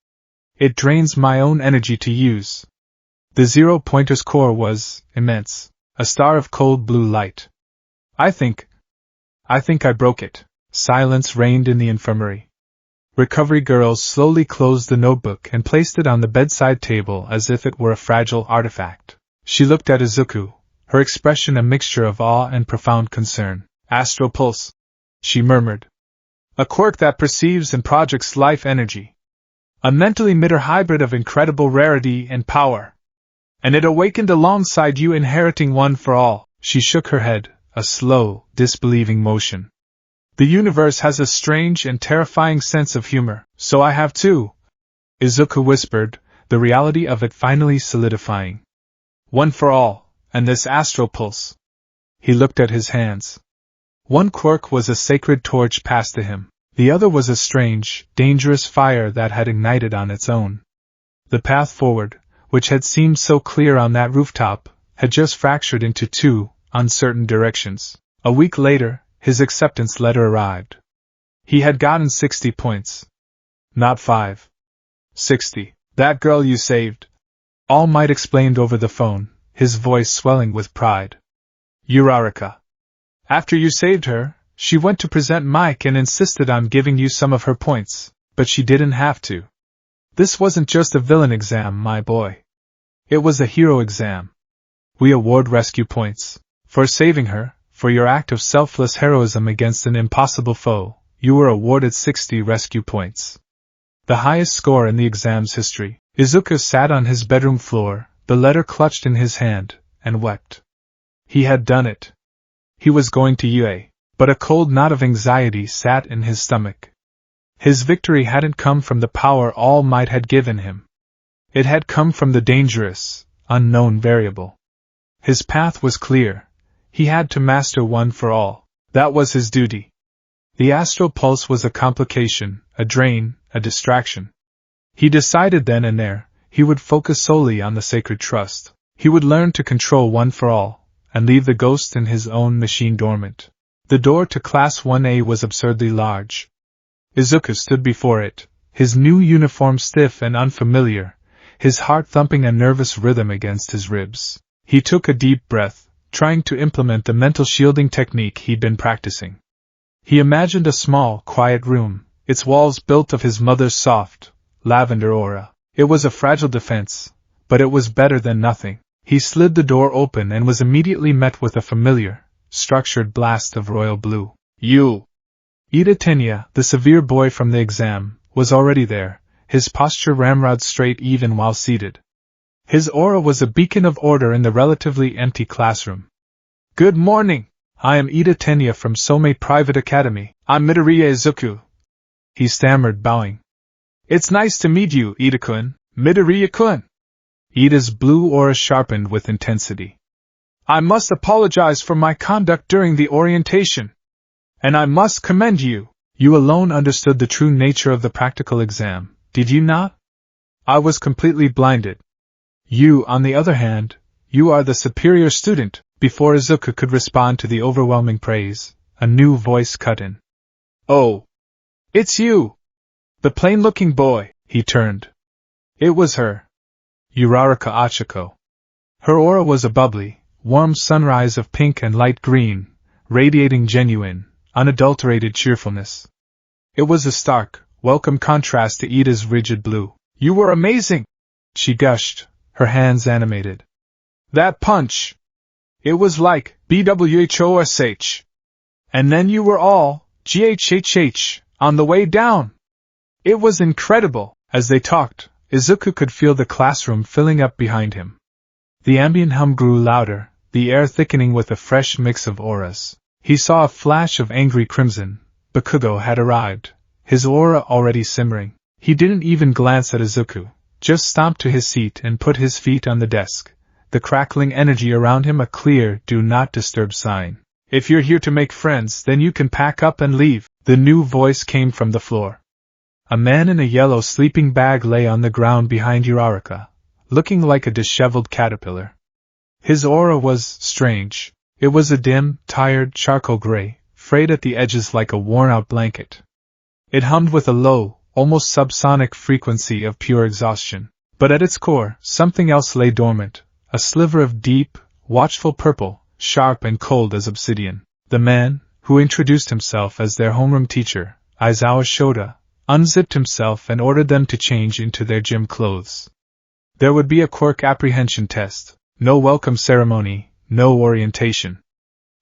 It drains my own energy to use. The zero-pointer's core was immense, a star of cold blue light. I think I broke it. Silence reigned in the infirmary. Recovery girls slowly closed the notebook and placed it on the bedside table as if it were a fragile artifact. She looked at Izuku, her expression a mixture of awe and profound concern. Astral pulse, she murmured. A quirk that perceives and projects life energy. A mental emitter hybrid of incredible rarity and power. And it awakened alongside you, inheriting one for all. She shook her head, a slow, disbelieving motion. The universe has a strange and terrifying sense of humor, so I have too, Izuku whispered, the reality of it finally solidifying. One for all, and this astral pulse. He looked at his hands. One quirk was a sacred torch passed to him, the other was a strange, dangerous fire that had ignited on its own. The path forward, which had seemed so clear on that rooftop, had just fractured into two uncertain directions. A week later, his acceptance letter arrived. He had gotten 60 points. Not 5. 60. That girl you saved. All Might explained over the phone, his voice swelling with pride. Uraraka. After you saved her, she went to present Mike and insisted on giving you some of her points, but she didn't have to. This wasn't just a villain exam, my boy. It was a hero exam. We award rescue points. For saving her, for your act of selfless heroism against an impossible foe, you were awarded 60 rescue points. The highest score in the exam's history. Izuku sat on his bedroom floor, the letter clutched in his hand, and wept. He had done it. He was going to UA, but a cold knot of anxiety sat in his stomach. His victory hadn't come from the power All Might had given him. It had come from the dangerous, unknown variable. His path was clear. He had to master one for all. That was his duty. The astral pulse was a complication, a drain, a distraction. He decided then and there, he would focus solely on the sacred trust. He would learn to control one for all, and leave the ghost in his own machine dormant. The door to Class 1A was absurdly large. Izuku stood before it, his new uniform stiff and unfamiliar, his heart thumping a nervous rhythm against his ribs. He took a deep breath, trying to implement the mental shielding technique he'd been practicing. He imagined a small, quiet room, its walls built of his mother's soft, lavender aura. It was a fragile defense, but it was better than nothing. He slid the door open and was immediately met with a familiar, structured blast of royal blue. You! Ida Tenya, the severe boy from the exam, was already there, his posture ramrod straight even while seated. His aura was a beacon of order in the relatively empty classroom. Good morning! I am Ida Tenya from Somei Private Academy. I'm Midoriya Izuku. He stammered, bowing. It's nice to meet you, Ida-kun, Midoriya-kun. Ida's blue aura sharpened with intensity. I must apologize for my conduct during the orientation. And I must commend you. You alone understood the true nature of the practical exam, did you not? I was completely blinded. You, on the other hand, you are the superior student. Before Izuku could respond to the overwhelming praise, a new voice cut in. Oh! It's you! The plain-looking boy, he turned. It was her. Uraraka Achiko. Her aura was a bubbly, warm sunrise of pink and light green, radiating genuine, unadulterated cheerfulness. It was a stark, welcome contrast to Ida's rigid blue. You were amazing! She gushed, her hands animated. That punch! It was like BWHOSH. And then you were all GHHH on the way down. It was incredible. As they talked, Izuku could feel the classroom filling up behind him. The ambient hum grew louder, the air thickening with a fresh mix of auras. He saw a flash of angry crimson. Bakugo had arrived, his aura already simmering. He didn't even glance at Izuku, just stomped to his seat and put his feet on the desk, the crackling energy around him a clear do not disturb sign. If you're here to make friends, then you can pack up and leave. The new voice came from the floor. A man in a yellow sleeping bag lay on the ground behind Uraraka, looking like a disheveled caterpillar. His aura was strange. It was a dim, tired charcoal gray, frayed at the edges like a worn-out blanket. It hummed with a low, almost subsonic frequency of pure exhaustion. But at its core, something else lay dormant, a sliver of deep, watchful purple, sharp and cold as obsidian. The man, who introduced himself as their homeroom teacher, Aizawa Shota, unzipped himself and ordered them to change into their gym clothes. There would be a quirk apprehension test, no welcome ceremony, no orientation.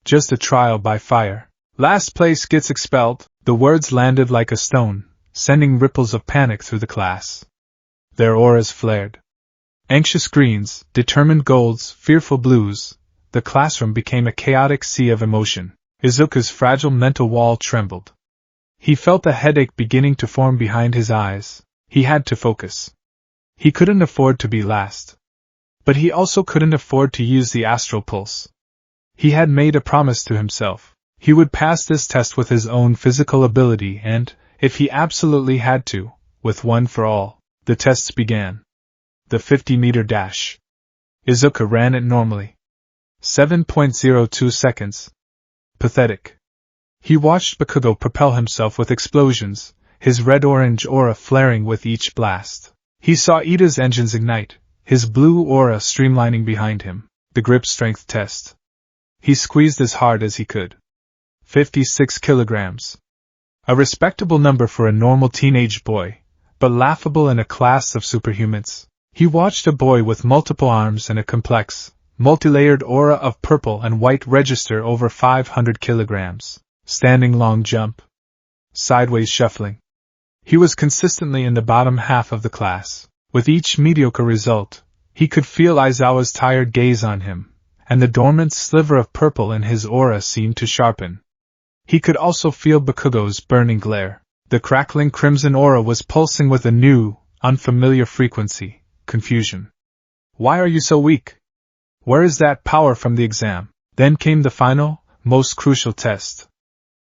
Just a trial by fire. Last place gets expelled. The words landed like a stone, sending ripples of panic through the class. Their auras flared. Anxious greens, determined golds, fearful blues. The classroom became a chaotic sea of emotion. Izuku's fragile mental wall trembled. He felt a headache beginning to form behind his eyes. He had to focus. He couldn't afford to be last. But he also couldn't afford to use the astral pulse. He had made a promise to himself. He would pass this test with his own physical ability and, if he absolutely had to, with one for all. The tests began. The 50-meter dash. Izuku ran it normally. 7.02 seconds. Pathetic. He watched Bakugo propel himself with explosions, his red-orange aura flaring with each blast. He saw Ida's engines ignite, his blue aura streamlining behind him. The grip strength test. He squeezed as hard as he could. 56 kilograms. A respectable number for a normal teenage boy, but laughable in a class of superhumans. He watched a boy with multiple arms and a complex, multi-layered aura of purple and white register over 500 kilograms. Standing long jump. Sideways shuffling. He was consistently in the bottom half of the class. With each mediocre result, he could feel Aizawa's tired gaze on him, and the dormant sliver of purple in his aura seemed to sharpen. He could also feel Bakugo's burning glare. The crackling crimson aura was pulsing with a new, unfamiliar frequency, confusion. Why are you so weak? Where is that power from the exam? Then came the final, most crucial test.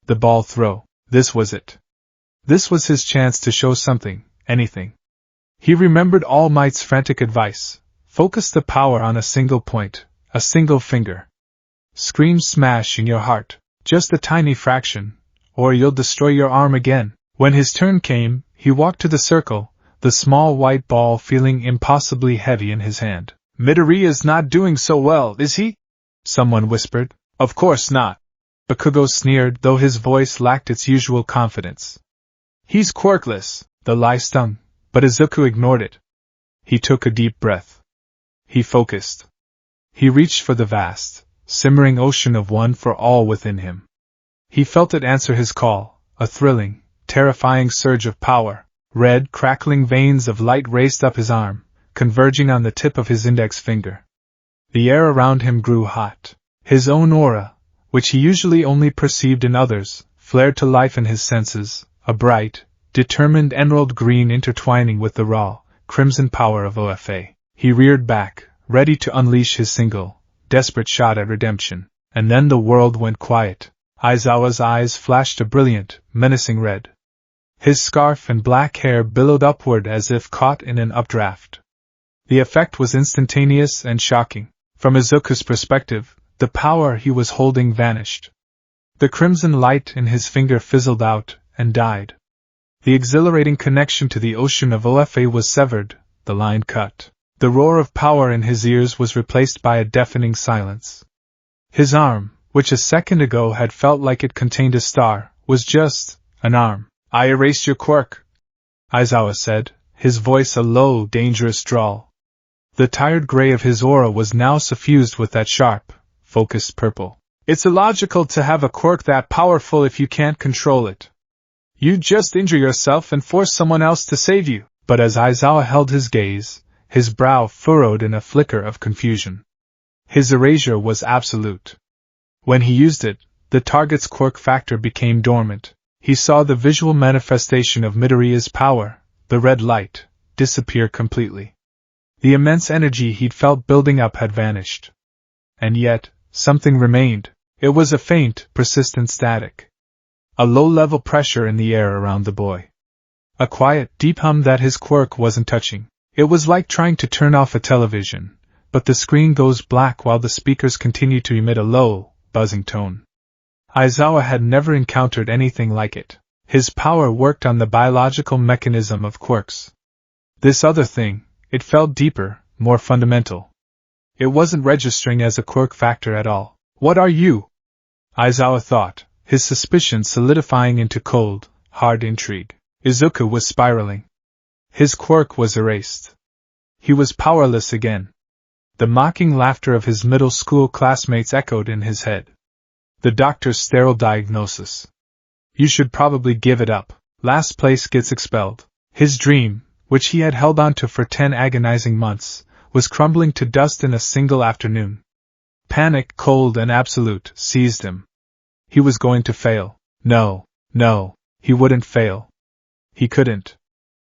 The ball throw. This was it. This was his chance to show something, anything. He remembered All Might's frantic advice. Focus the power on a single point, a single finger. Scream smash in your heart. Just a tiny fraction, or you'll destroy your arm again. When his turn came, he walked to the circle, the small white ball feeling impossibly heavy in his hand. Midori is not doing so well, is he? Someone whispered. Of course not. Bakugo sneered, though his voice lacked its usual confidence. He's quirkless, the lie stung, but Izuku ignored it. He took a deep breath. He focused. He reached for the vast, simmering ocean of one for all within him. He felt it answer his call, a thrilling, terrifying surge of power. Red, crackling veins of light raced up his arm, converging on the tip of his index finger. The air around him grew hot. His own aura, which he usually only perceived in others, flared to life in his senses, a bright, determined emerald green intertwining with the raw, crimson power of OFA. He reared back, ready to unleash his single, desperate shot at redemption. And then the world went quiet. Aizawa's eyes flashed a brilliant, menacing red. His scarf and black hair billowed upward as if caught in an updraft. The effect was instantaneous and shocking. From Izuku's perspective, the power he was holding vanished. The crimson light in his finger fizzled out and died. The exhilarating connection to the ocean of OFA was severed, the line cut. The roar of power in his ears was replaced by a deafening silence. His arm, which a second ago had felt like it contained a star, was just an arm. I erased your quirk, Aizawa said, his voice a low, dangerous drawl. The tired gray of his aura was now suffused with that sharp, focused purple. It's illogical to have a quirk that powerful if you can't control it. You just injure yourself and force someone else to save you. But as Aizawa held his gaze, his brow furrowed in a flicker of confusion. His erasure was absolute. When he used it, the target's quirk factor became dormant. He saw the visual manifestation of Midoriya's power, the red light, disappear completely. The immense energy he'd felt building up had vanished. And yet, something remained. It was a faint, persistent static. A low-level pressure in the air around the boy. A quiet, deep hum that his quirk wasn't touching. It was like trying to turn off a television, but the screen goes black while the speakers continue to emit a low, buzzing tone. Aizawa had never encountered anything like it. His power worked on the biological mechanism of quirks. This other thing, it felt deeper, more fundamental. It wasn't registering as a quirk factor at all. What are you? Aizawa thought, his suspicion solidifying into cold, hard intrigue. Izuku was spiraling. His quirk was erased. He was powerless again. The mocking laughter of his middle school classmates echoed in his head. The doctor's sterile diagnosis. You should probably give it up. Last place gets expelled. His dream, which he had held on to for 10 agonizing months, was crumbling to dust in a single afternoon. Panic, cold and absolute, seized him. He was going to fail. No, he wouldn't fail. He couldn't.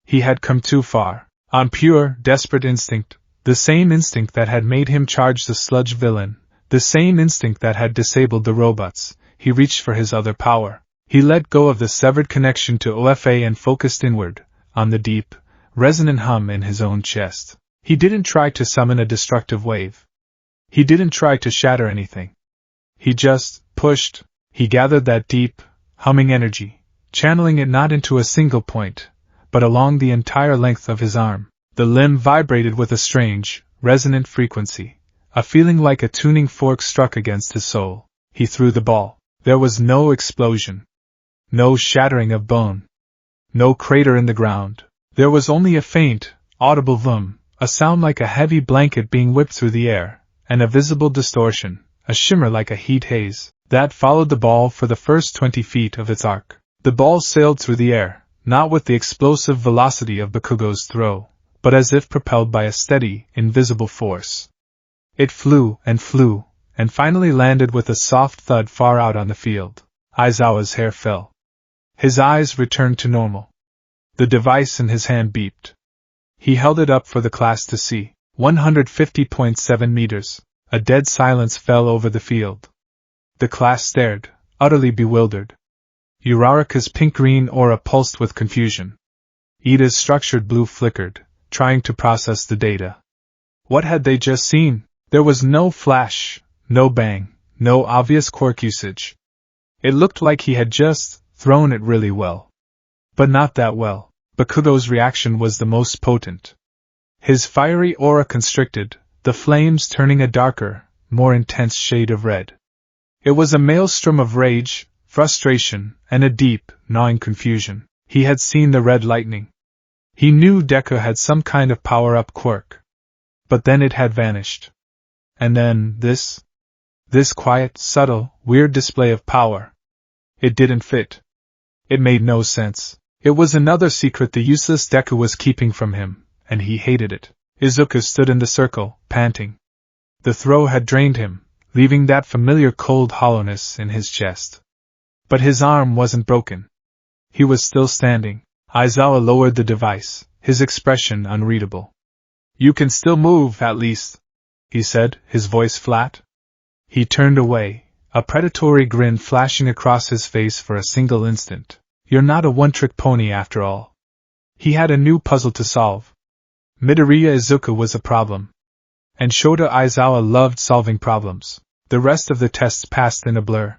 He had come too far. On pure, desperate instinct, the same instinct that had made him charge the sludge villain, the same instinct that had disabled the robots, he reached for his other power. He let go of the severed connection to OFA and focused inward, on the deep, resonant hum in his own chest. He didn't try to summon a destructive wave. He didn't try to shatter anything. He just pushed. He gathered that deep, humming energy, channeling it not into a single point, but along the entire length of his arm. The limb vibrated with a strange, resonant frequency, a feeling like a tuning fork struck against his soul. He threw the ball. There was no explosion. No shattering of bone. No crater in the ground. There was only a faint, audible vroom, a sound like a heavy blanket being whipped through the air, and a visible distortion, a shimmer like a heat haze, that followed the ball for the first 20 feet of its arc. The ball sailed through the air, not with the explosive velocity of Bakugo's throw, but as if propelled by a steady, invisible force. It flew, and finally landed with a soft thud far out on the field. Aizawa's hair fell. His eyes returned to normal. The device in his hand beeped. He held it up for the class to see. 150.7 meters. A dead silence fell over the field. The class stared, utterly bewildered. Uraraka's pink-green aura pulsed with confusion. Ida's structured blue flickered, trying to process the data. What had they just seen? There was no flash, no bang, no obvious quirk usage. It looked like he had just thrown it really well. But not that well. Bakugo's reaction was the most potent. His fiery aura constricted, the flames turning a darker, more intense shade of red. It was a maelstrom of rage, frustration, and a deep, gnawing confusion. He had seen the red lightning. He knew Deku had some kind of power-up quirk. But then it had vanished. And then this quiet, subtle, weird display of power. It didn't fit. It made no sense. It was another secret the useless Deku was keeping from him, and he hated it. Izuku stood in the circle, panting. The throw had drained him, leaving that familiar cold hollowness in his chest. But his arm wasn't broken. He was still standing. Aizawa lowered the device, his expression unreadable. "You can still move, at least," he said, his voice flat. He turned away, a predatory grin flashing across his face for a single instant. "You're not a one-trick pony after all." He had a new puzzle to solve. Midoriya Izuku was a problem. And Shota Aizawa loved solving problems. The rest of the tests passed in a blur.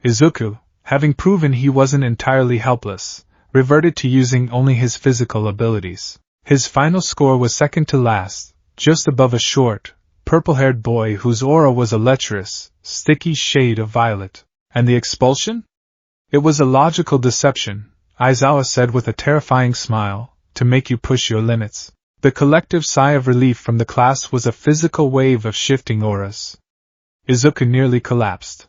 Izuku, having proven he wasn't entirely helpless, reverted to using only his physical abilities. His final score was second to last, just above a short, purple-haired boy whose aura was a lecherous, sticky shade of violet. And the expulsion? It was a logical deception, Aizawa said with a terrifying smile, to make you push your limits. The collective sigh of relief from the class was a physical wave of shifting auras. Izuku nearly collapsed.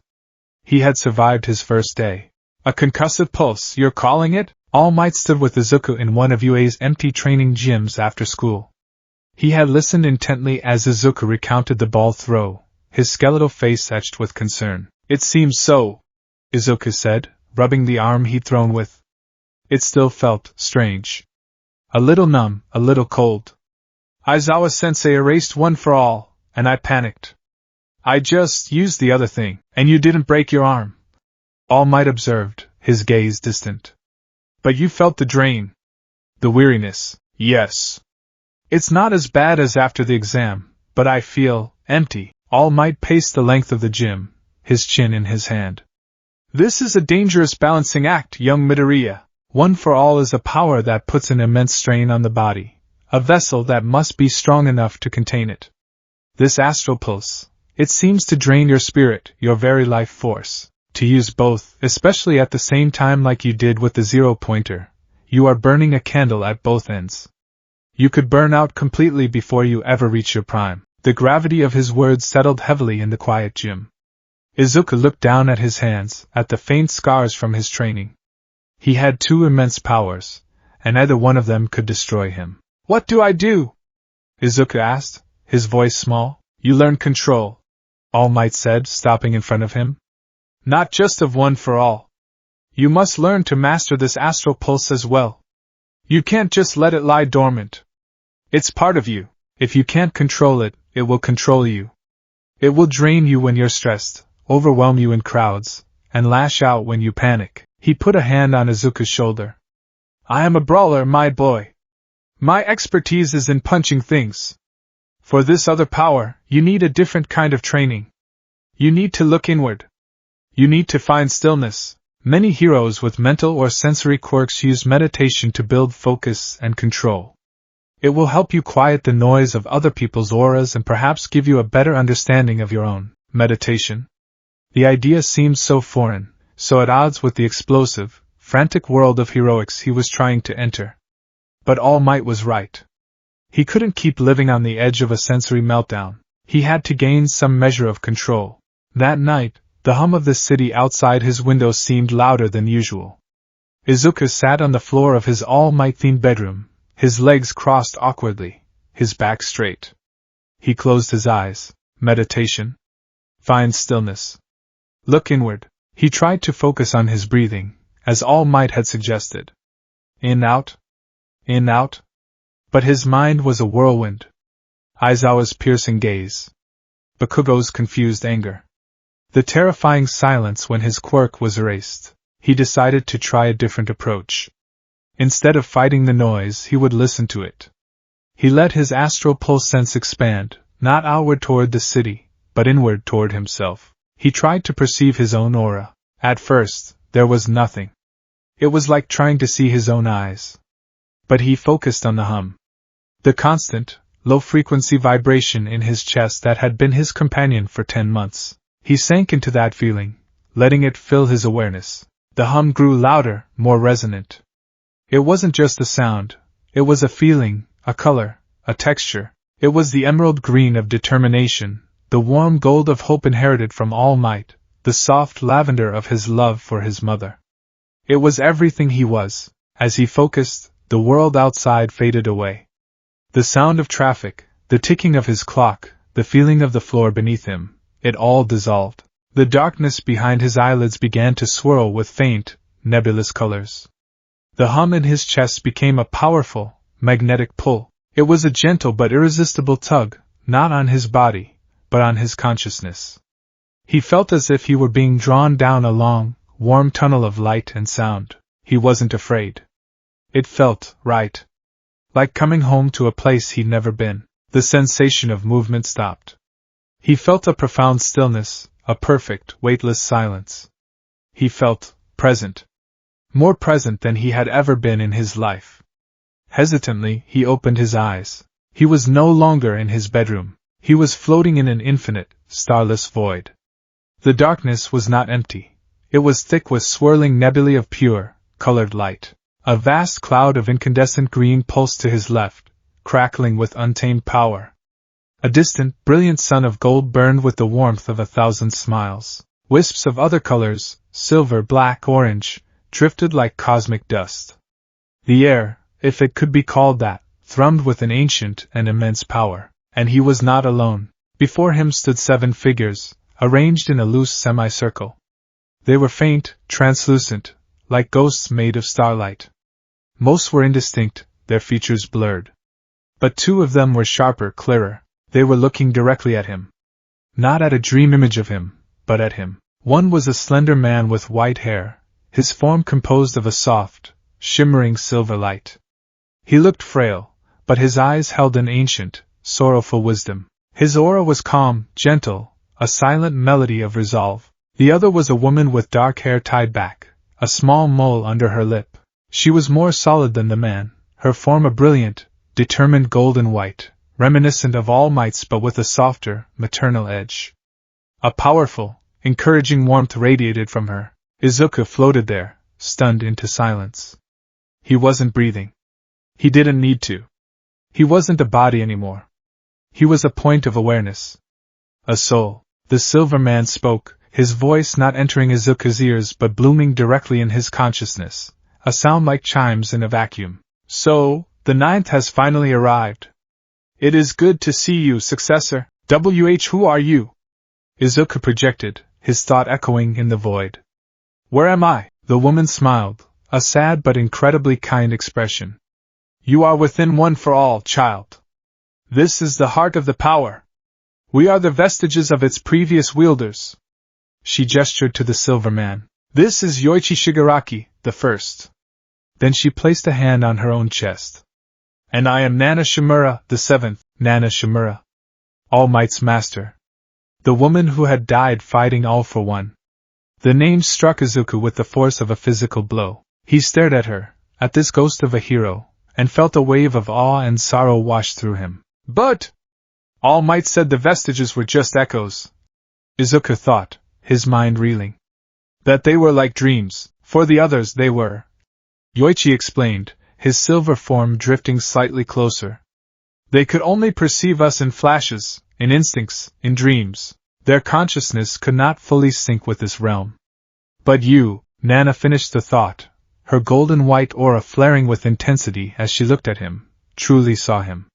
He had survived his first day. A concussive pulse, you're calling it? All Might stood with Izuku in one of UA's empty training gyms after school. He had listened intently as Izuku recounted the ball throw, his skeletal face etched with concern. "It seems so," Izuku said, rubbing the arm he'd thrown with. It still felt strange. A little numb, a little cold. "Aizawa-sensei erased one for all, and I panicked. I just used the other thing, and you didn't break your arm." All Might observed, his gaze distant. "But you felt the drain. The weariness." "Yes. It's not as bad as after the exam, but I feel empty." All Might paced the length of the gym, his chin in his hand. This is a dangerous balancing act, young Midoriya. One for all is a power that puts an immense strain on the body, a vessel that must be strong enough to contain it. This astral pulse, it seems to drain your spirit, your very life force. To use both, especially at the same time like you did with the zero-pointer, you are burning a candle at both ends. You could burn out completely before you ever reach your prime. The gravity of his words settled heavily in the quiet gym. Izuku looked down at his hands, at the faint scars from his training. He had two immense powers, and either one of them could destroy him. What do I do? Izuku asked, his voice small. You learn control, All Might said, stopping in front of him. Not just of one for all. You must learn to master this astral pulse as well. You can't just let it lie dormant. It's part of you. If you can't control it, it will control you. It will drain you when you're stressed, overwhelm you in crowds, and lash out when you panic. He put a hand on Izuku's shoulder. I am a brawler, my boy. My expertise is in punching things. For this other power, you need a different kind of training. You need to look inward. You need to find stillness. Many heroes with mental or sensory quirks use meditation to build focus and control. It will help you quiet the noise of other people's auras and perhaps give you a better understanding of your own. Meditation. The idea seemed so foreign, so at odds with the explosive, frantic world of heroics he was trying to enter. But All Might was right. He couldn't keep living on the edge of a sensory meltdown. He had to gain some measure of control. That night, the hum of the city outside his window seemed louder than usual. Izuku sat on the floor of his All Might-themed bedroom, his legs crossed awkwardly, his back straight. He closed his eyes. Meditation. Find stillness. Look inward. He tried to focus on his breathing, as All Might had suggested. In, out. In, out. But his mind was a whirlwind. Aizawa's piercing gaze. Bakugo's confused anger. The terrifying silence when his quirk was erased. He decided to try a different approach. Instead of fighting the noise, he would listen to it. He let his astral pulse sense expand, not outward toward the city, but inward toward himself. He tried to perceive his own aura. At first, there was nothing. It was like trying to see his own eyes. But he focused on the hum. The constant, low-frequency vibration in his chest that had been his companion for 10 months. He sank into that feeling, letting it fill his awareness. The hum grew louder, more resonant. It wasn't just a sound, it was a feeling, a color, a texture. It was the emerald green of determination, the warm gold of hope inherited from All Might, the soft lavender of his love for his mother. It was everything he was. As he focused, the world outside faded away. The sound of traffic, the ticking of his clock, the feeling of the floor beneath him, it all dissolved. The darkness behind his eyelids began to swirl with faint, nebulous colors. The hum in his chest became a powerful, magnetic pull. It was a gentle but irresistible tug, not on his body, but on his consciousness. He felt as if he were being drawn down a long, warm tunnel of light and sound. He wasn't afraid. It felt right. Like coming home to a place he'd never been. The sensation of movement stopped. He felt a profound stillness, a perfect, weightless silence. He felt present. More present than he had ever been in his life. Hesitantly, he opened his eyes. He was no longer in his bedroom. He was floating in an infinite, starless void. The darkness was not empty. It was thick with swirling nebulae of pure, colored light. A vast cloud of incandescent green pulsed to his left, crackling with untamed power. A distant, brilliant sun of gold burned with the warmth of 1,000 smiles. Wisps of other colors, silver, black, orange, drifted like cosmic dust. The air, if it could be called that, thrummed with an ancient and immense power. And he was not alone. Before him stood 7 figures, arranged in a loose semicircle. They were faint, translucent, like ghosts made of starlight. Most were indistinct, their features blurred. But 2 of them were sharper, clearer. They were looking directly at him. Not at a dream image of him, but at him. One was a slender man with white hair, his form composed of a soft, shimmering silver light. He looked frail, but his eyes held an ancient, sorrowful wisdom. His aura was calm, gentle, a silent melody of resolve. The other was a woman with dark hair tied back, a small mole under her lip. She was more solid than the man, her form a brilliant, determined golden white, reminiscent of All Might's but with a softer, maternal edge. A powerful, encouraging warmth radiated from her. Izuku floated there, stunned into silence. He wasn't breathing. He didn't need to. He wasn't a body anymore. He was a point of awareness. A soul. The Silver Man spoke, his voice not entering Izuku's ears but blooming directly in his consciousness, a sound like chimes in a vacuum. So, the 9th has finally arrived. It is good to see you, successor. Who are you? Izuku projected, his thought echoing in the void. Where am I? The woman smiled, a sad but incredibly kind expression. You are within One for All, child. This is the heart of the power. We are the vestiges of its previous wielders. She gestured to the Silver Man. This is Yoichi Shigaraki, the first. Then she placed a hand on her own chest. And I am Nana Shimura, the 7th, Nana Shimura. All Might's master. The woman who had died fighting All for One. The name struck Izuku with the force of a physical blow. He stared at her, at this ghost of a hero, and felt a wave of awe and sorrow wash through him. But All Might said the vestiges were just echoes. Izuku thought, his mind reeling. That they were like dreams, for the others they were. Yoichi explained, his silver form drifting slightly closer. They could only perceive us in flashes, in instincts, in dreams. Their consciousness could not fully sync with this realm. But you, Nana finished the thought, her golden white aura flaring with intensity as she looked at him, truly saw him.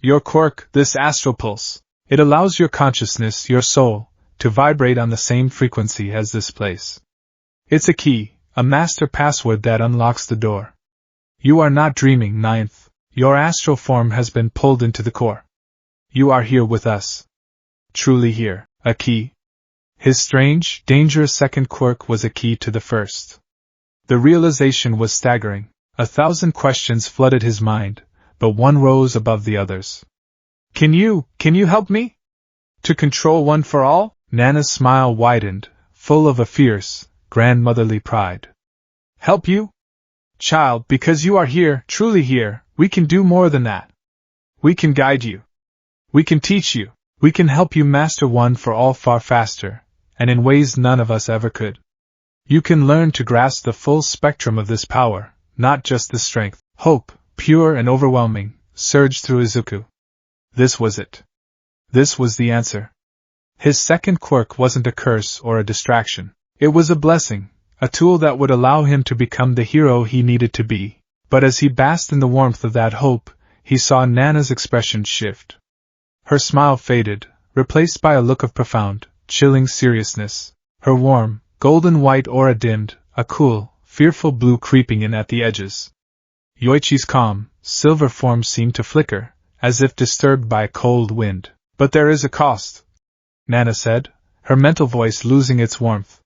Your quirk, this astral pulse, it allows your consciousness, your soul, to vibrate on the same frequency as this place. It's a key, a master password that unlocks the door. You are not dreaming, 9th. Your astral form has been pulled into the core. You are here with us. Truly here, a key. His strange, dangerous second quirk was a key to the first. The realization was staggering. 1,000 questions flooded his mind, but one rose above the others. Can you help me? To control One for All? Nana's smile widened, full of a fierce, grandmotherly pride. Help you? Child, because you are here, truly here, we can do more than that. We can guide you. We can teach you. We can help you master One for All far faster, and in ways none of us ever could. You can learn to grasp the full spectrum of this power, not just the strength. Hope, pure and overwhelming, surged through Izuku. This was it. This was the answer. His second quirk wasn't a curse or a distraction. It was a blessing, a tool that would allow him to become the hero he needed to be. But as he basked in the warmth of that hope, he saw Nana's expression shift. Her smile faded, replaced by a look of profound, chilling seriousness. Her warm, golden white aura dimmed, a cool, fearful blue creeping in at the edges. Yoichi's calm, silver form seemed to flicker, as if disturbed by a cold wind. But there is a cost, Nana said, her mental voice losing its warmth.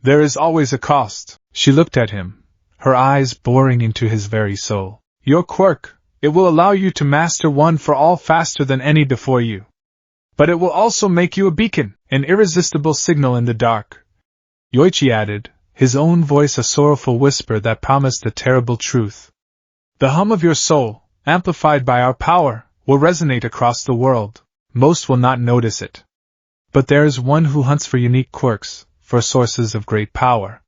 There is always a cost. She looked at him, her eyes boring into his very soul. Your quirk, it will allow you to master One for All faster than any before you. But it will also make you a beacon, an irresistible signal in the dark. Yoichi added, his own voice a sorrowful whisper that promised a terrible truth. The hum of your soul, amplified by our power, will resonate across the world. Most will not notice it. But there is one who hunts for unique quirks, for sources of great power.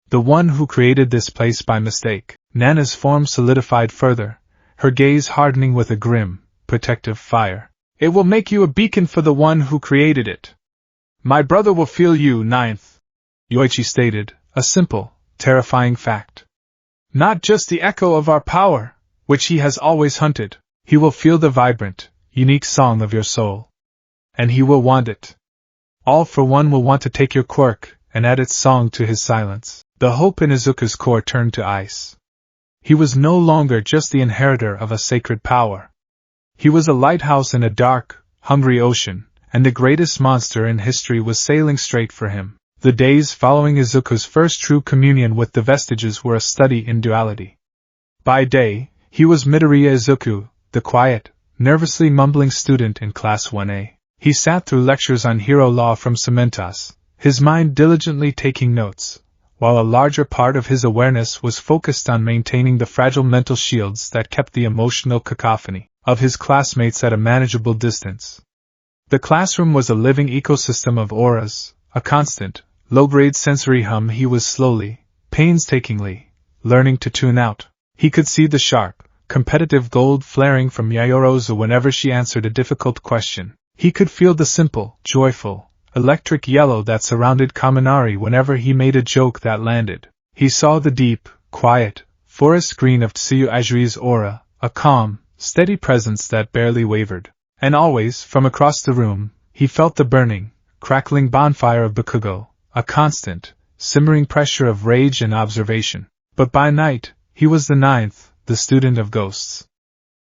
The one who created this place by mistake. Nana's form solidified further, her gaze hardening with a grim, protective fire. It will make you a beacon for the one who created it. My brother will feel you, 9th. Yoichi stated, a simple, terrifying fact. Not just the echo of our power, which he has always hunted. He will feel the vibrant, unique song of your soul. And he will want it. All for One will want to take your quirk and add its song to his silence. The hope in Izuku's core turned to ice. He was no longer just the inheritor of a sacred power. He was a lighthouse in a dark, hungry ocean, and the greatest monster in history was sailing straight for him. The days following Izuku's first true communion with the vestiges were a study in duality. By day, he was Midoriya Izuku, the quiet, nervously mumbling student in Class 1A. He sat through lectures on hero law from Cementos, his mind diligently taking notes, while a larger part of his awareness was focused on maintaining the fragile mental shields that kept the emotional cacophony of his classmates at a manageable distance. The classroom was a living ecosystem of auras, a constant, low-grade sensory hum he was slowly, painstakingly, learning to tune out. He could see the sharp, competitive gold flaring from Yayorozu whenever she answered a difficult question. He could feel the simple, joyful, electric yellow that surrounded Kaminari whenever he made a joke that landed. He saw the deep, quiet, forest green of Tsuyu Ajiri's aura, a calm, steady presence that barely wavered. And always, from across the room, he felt the burning, crackling bonfire of Bakugo, a constant, simmering pressure of rage and observation. But by night, he was the ninth, the student of ghosts.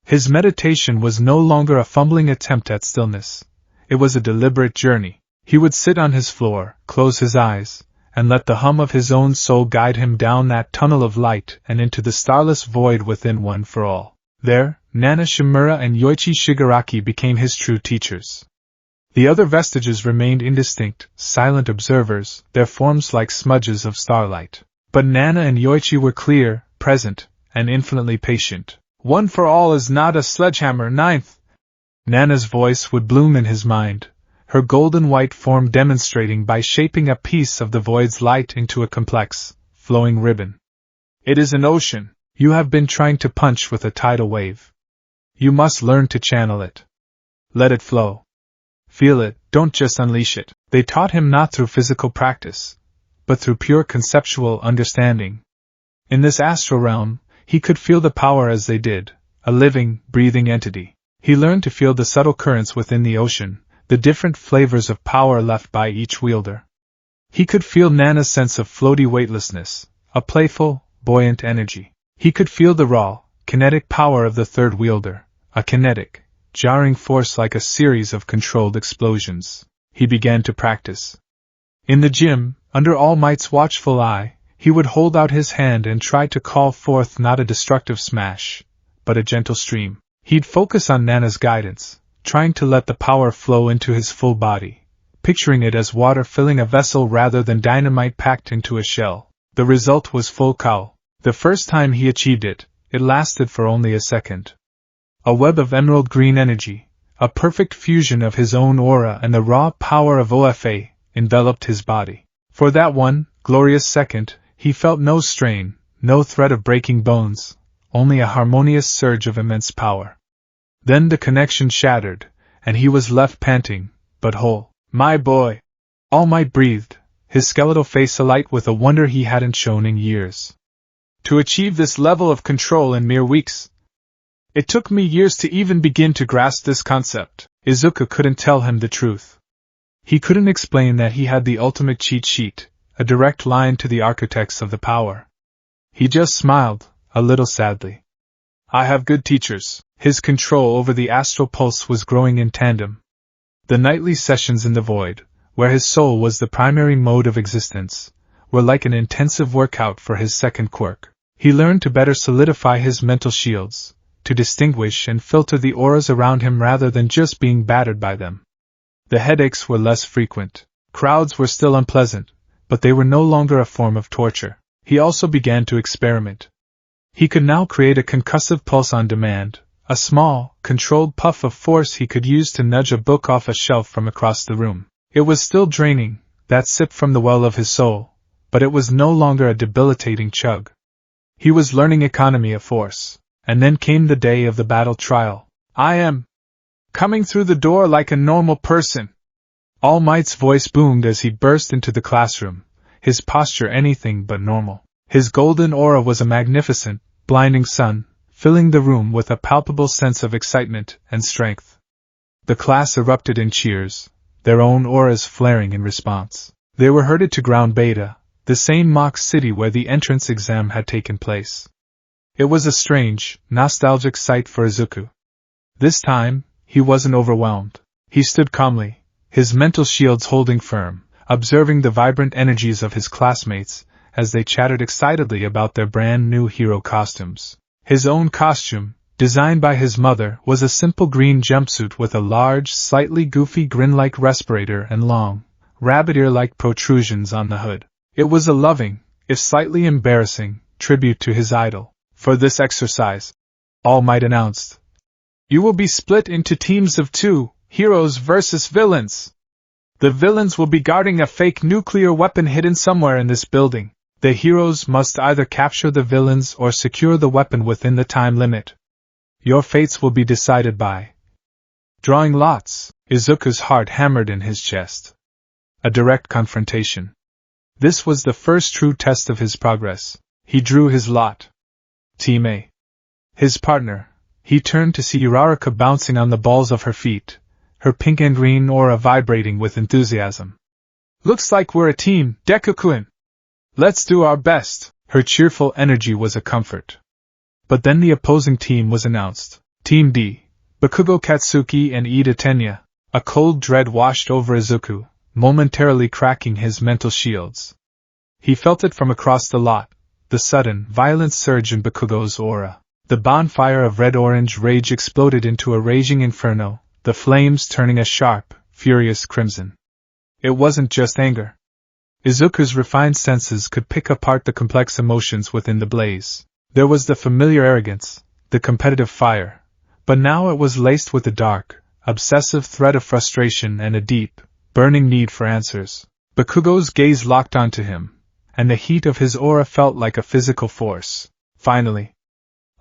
His meditation was no longer a fumbling attempt at stillness. It was a deliberate journey. He would sit on his floor, close his eyes, and let the hum of his own soul guide him down that tunnel of light and into the starless void within one for all. There, Nana Shimura and Yoichi Shigaraki became his true teachers. The other vestiges remained indistinct, silent observers, their forms like smudges of starlight. But Nana and Yoichi were clear, present, and infinitely patient. One for all is not a sledgehammer. Ninth. Nana's voice would bloom in his mind, her golden white form demonstrating by shaping a piece of the void's light into a complex, flowing ribbon. It is an ocean. You have been trying to punch with a tidal wave. You must learn to channel it. Let it flow. Feel it, don't just unleash it. They taught him not through physical practice, but through pure conceptual understanding. In this astral realm, he could feel the power as they did, a living, breathing entity. He learned to feel the subtle currents within the ocean, the different flavors of power left by each wielder. He could feel Nana's sense of floaty weightlessness, a playful, buoyant energy. He could feel the raw, kinetic power of the third wielder, a kinetic, jarring force like a series of controlled explosions. He began to practice. In the gym, under All Might's watchful eye, he would hold out his hand and try to call forth not a destructive smash, but a gentle stream. He'd focus on Nana's guidance, trying to let the power flow into his full body, picturing it as water filling a vessel rather than dynamite packed into a shell. The result was full cow. The first time he achieved it, it lasted for only a second. A web of emerald green energy, a perfect fusion of his own aura and the raw power of OFA, enveloped his body. For that one, glorious second, he felt no strain, no threat of breaking bones, only a harmonious surge of immense power. Then the connection shattered, and he was left panting, but whole. My boy! All Might breathed, his skeletal face alight with a wonder he hadn't shown in years. To achieve this level of control in mere weeks. It took me years to even begin to grasp this concept. Izuku couldn't tell him the truth. He couldn't explain that he had the ultimate cheat sheet, a direct line to the architects of the power. He just smiled, a little sadly. I have good teachers. His control over the astral pulse was growing in tandem. The nightly sessions in the void, where his soul was the primary mode of existence, were like an intensive workout for his second quirk. He learned to better solidify his mental shields, to distinguish and filter the auras around him rather than just being battered by them. The headaches were less frequent. Crowds were still unpleasant, but they were no longer a form of torture. He also began to experiment. He could now create a concussive pulse on demand, a small, controlled puff of force he could use to nudge a book off a shelf from across the room. It was still draining, that sip from the well of his soul, but it was no longer a debilitating chug. He was learning economy of force. And then came the day of the battle trial. I am coming through the door like a normal person. All Might's voice boomed as he burst into the classroom, his posture anything but normal. His golden aura was a magnificent, blinding sun, filling the room with a palpable sense of excitement and strength. The class erupted in cheers, their own auras flaring in response. They were herded to Ground Beta, the same mock city where the entrance exam had taken place. It was a strange, nostalgic sight for Izuku. This time, he wasn't overwhelmed. He stood calmly, his mental shields holding firm, observing the vibrant energies of his classmates as they chattered excitedly about their brand new hero costumes. His own costume, designed by his mother, was a simple green jumpsuit with a large, slightly goofy grin-like respirator and long, rabbit ear-like protrusions on the hood. It was a loving, if slightly embarrassing, tribute to his idol. For this exercise, All Might announced, you will be split into teams of 2, heroes versus villains. The villains will be guarding a fake nuclear weapon hidden somewhere in this building. The heroes must either capture the villains or secure the weapon within the time limit. Your fates will be decided by drawing lots. Izuku's heart hammered in his chest. A direct confrontation. This was the first true test of his progress. He drew his lot. Team A. His partner. He turned to see Uraraka bouncing on the balls of her feet, her pink and green aura vibrating with enthusiasm. Looks like we're a team, Deku-kun. Let's do our best. Her cheerful energy was a comfort. But then the opposing team was announced. Team D. Bakugo Katsuki and Ida Tenya. A cold dread washed over Izuku, momentarily cracking his mental shields. He felt it from across the lot, the sudden, violent surge in Bakugo's aura. The bonfire of red-orange rage exploded into a raging inferno, the flames turning a sharp, furious crimson. It wasn't just anger. Izuku's refined senses could pick apart the complex emotions within the blaze. There was the familiar arrogance, the competitive fire, but now it was laced with the dark, obsessive threat of frustration and a deep, burning need for answers. Bakugo's gaze locked onto him, and the heat of his aura felt like a physical force. Finally.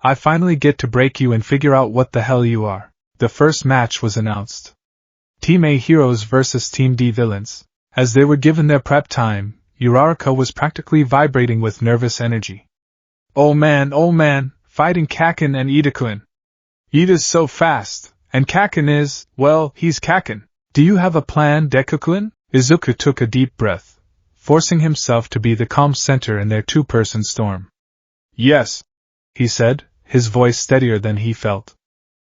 I finally get to break you and figure out what the hell you are. The first match was announced. Team A heroes versus Team D villains. As they were given their prep time, Uraraka was practically vibrating with nervous energy. Oh man, fighting Kaken and Ida-kun. Ida's so fast, and Kaken is, well, he's Kaken. Do you have a plan, Deku-kun? Izuku took a deep breath, forcing himself to be the calm center in their two-person storm. Yes, he said, his voice steadier than he felt.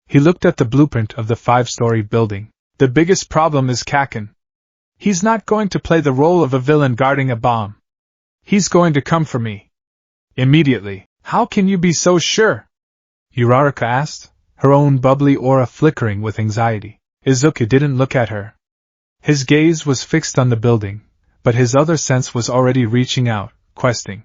He looked at the blueprint of the 5-story building. The biggest problem is Kaken. He's not going to play the role of a villain guarding a bomb. He's going to come for me. Immediately. How can you be so sure? Uraraka asked, her own bubbly aura flickering with anxiety. Izuku didn't look at her. His gaze was fixed on the building, but his other sense was already reaching out, questing.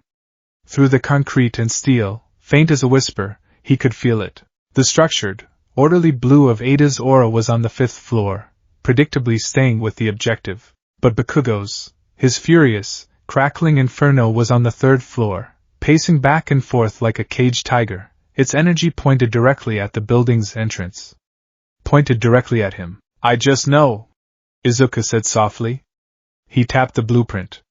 Through the concrete and steel, faint as a whisper, he could feel it. The structured, orderly blue of Ada's aura was on the 5th floor, predictably staying with the objective. But Bakugo's, his furious, crackling inferno was on the 3rd floor, pacing back and forth like a caged tiger, its energy pointed directly at the building's entrance. Pointed directly at him. I just know, Izuku said softly. He tapped the blueprint.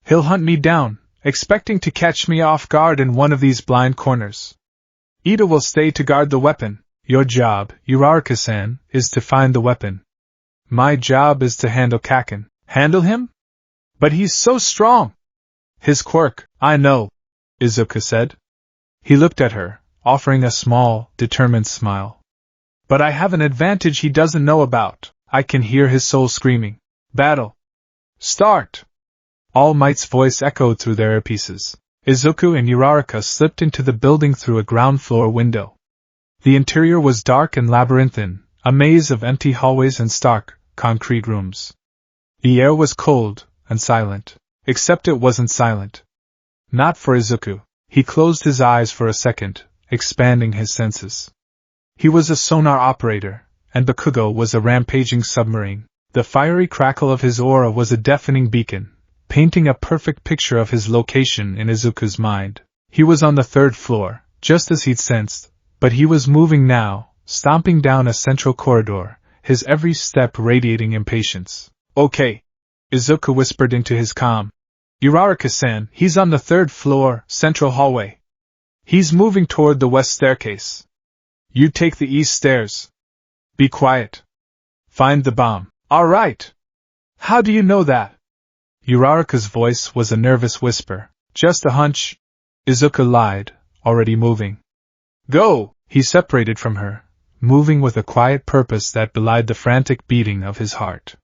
He'll hunt me down, expecting to catch me off guard in one of these blind corners. Ida will stay to guard the weapon. Your job, Uraraka-san, is to find the weapon. My job is to handle Kaken. Handle him? But he's so strong! His quirk, I know, Izuku said. He looked at her, offering a small, determined smile. But I have an advantage he doesn't know about. I can hear his soul screaming. Battle! Start! All Might's voice echoed through their earpieces. Izuku and Uraraka slipped into the building through a ground-floor window. The interior was dark and labyrinthine, a maze of empty hallways and stark, concrete rooms. The air was cold and silent, except it wasn't silent. Not for Izuku. He closed his eyes for a second, expanding his senses. He was a sonar operator, and Bakugo was a rampaging submarine. The fiery crackle of his aura was a deafening beacon, painting a perfect picture of his location in Izuku's mind. He was on the 3rd floor, just as he'd sensed, but he was moving now, stomping down a central corridor, his every step radiating impatience. Okay, Izuku whispered into his calm. Uraraka-san, he's on the 3rd floor, central hallway. He's moving toward the west staircase. You take the east stairs. Be quiet. Find the bomb. All right. How do you know that? Uraraka's voice was a nervous whisper. Just a hunch. Izuku lied, already moving. Go! He separated from her, moving with a quiet purpose that belied the frantic beating of his heart.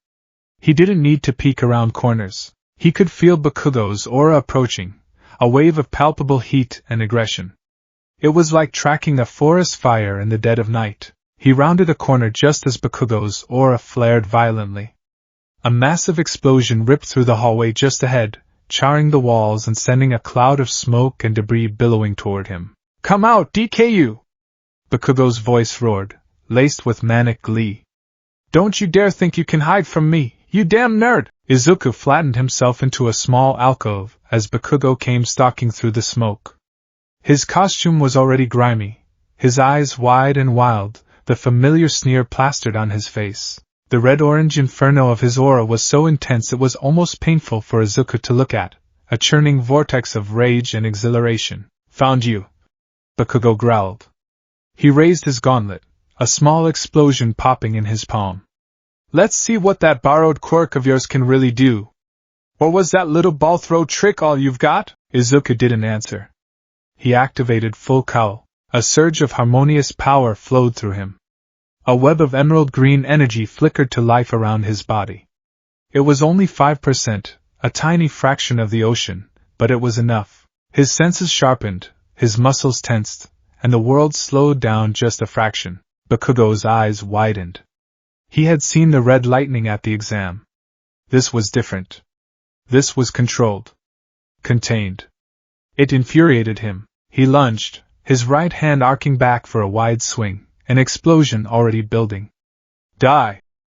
He didn't need to peek around corners. He could feel Bakugo's aura approaching, a wave of palpable heat and aggression. It was like tracking a forest fire in the dead of night. He rounded a corner just as Bakugo's aura flared violently. A massive explosion ripped through the hallway just ahead, charring the walls and sending a cloud of smoke and debris billowing toward him. "Come out, DKU!" Bakugo's voice roared, laced with manic glee. "Don't you dare think you can hide from me, you damn nerd!" Izuku flattened himself into a small alcove as Bakugo came stalking through the smoke. His costume was already grimy, his eyes wide and wild, the familiar sneer plastered on his face. The red-orange inferno of his aura was so intense it was almost painful for Izuku to look at, a churning vortex of rage and exhilaration. "Found you!" Bakugo growled. He raised his gauntlet, a small explosion popping in his palm. "Let's see what that borrowed quirk of yours can really do. Or was that little ball throw trick all you've got?" Izuku didn't answer. He activated full cowl. A surge of harmonious power flowed through him. A web of emerald green energy flickered to life around his body. It was only 5%, a tiny fraction of the ocean, but it was enough. His senses sharpened, his muscles tensed, and the world slowed down just a fraction. Bakugo's eyes widened. He had seen the red lightning at the exam. This was different. This was controlled. Contained. It infuriated him. He lunged, his right hand arcing back for a wide swing, an explosion already building. "Die!"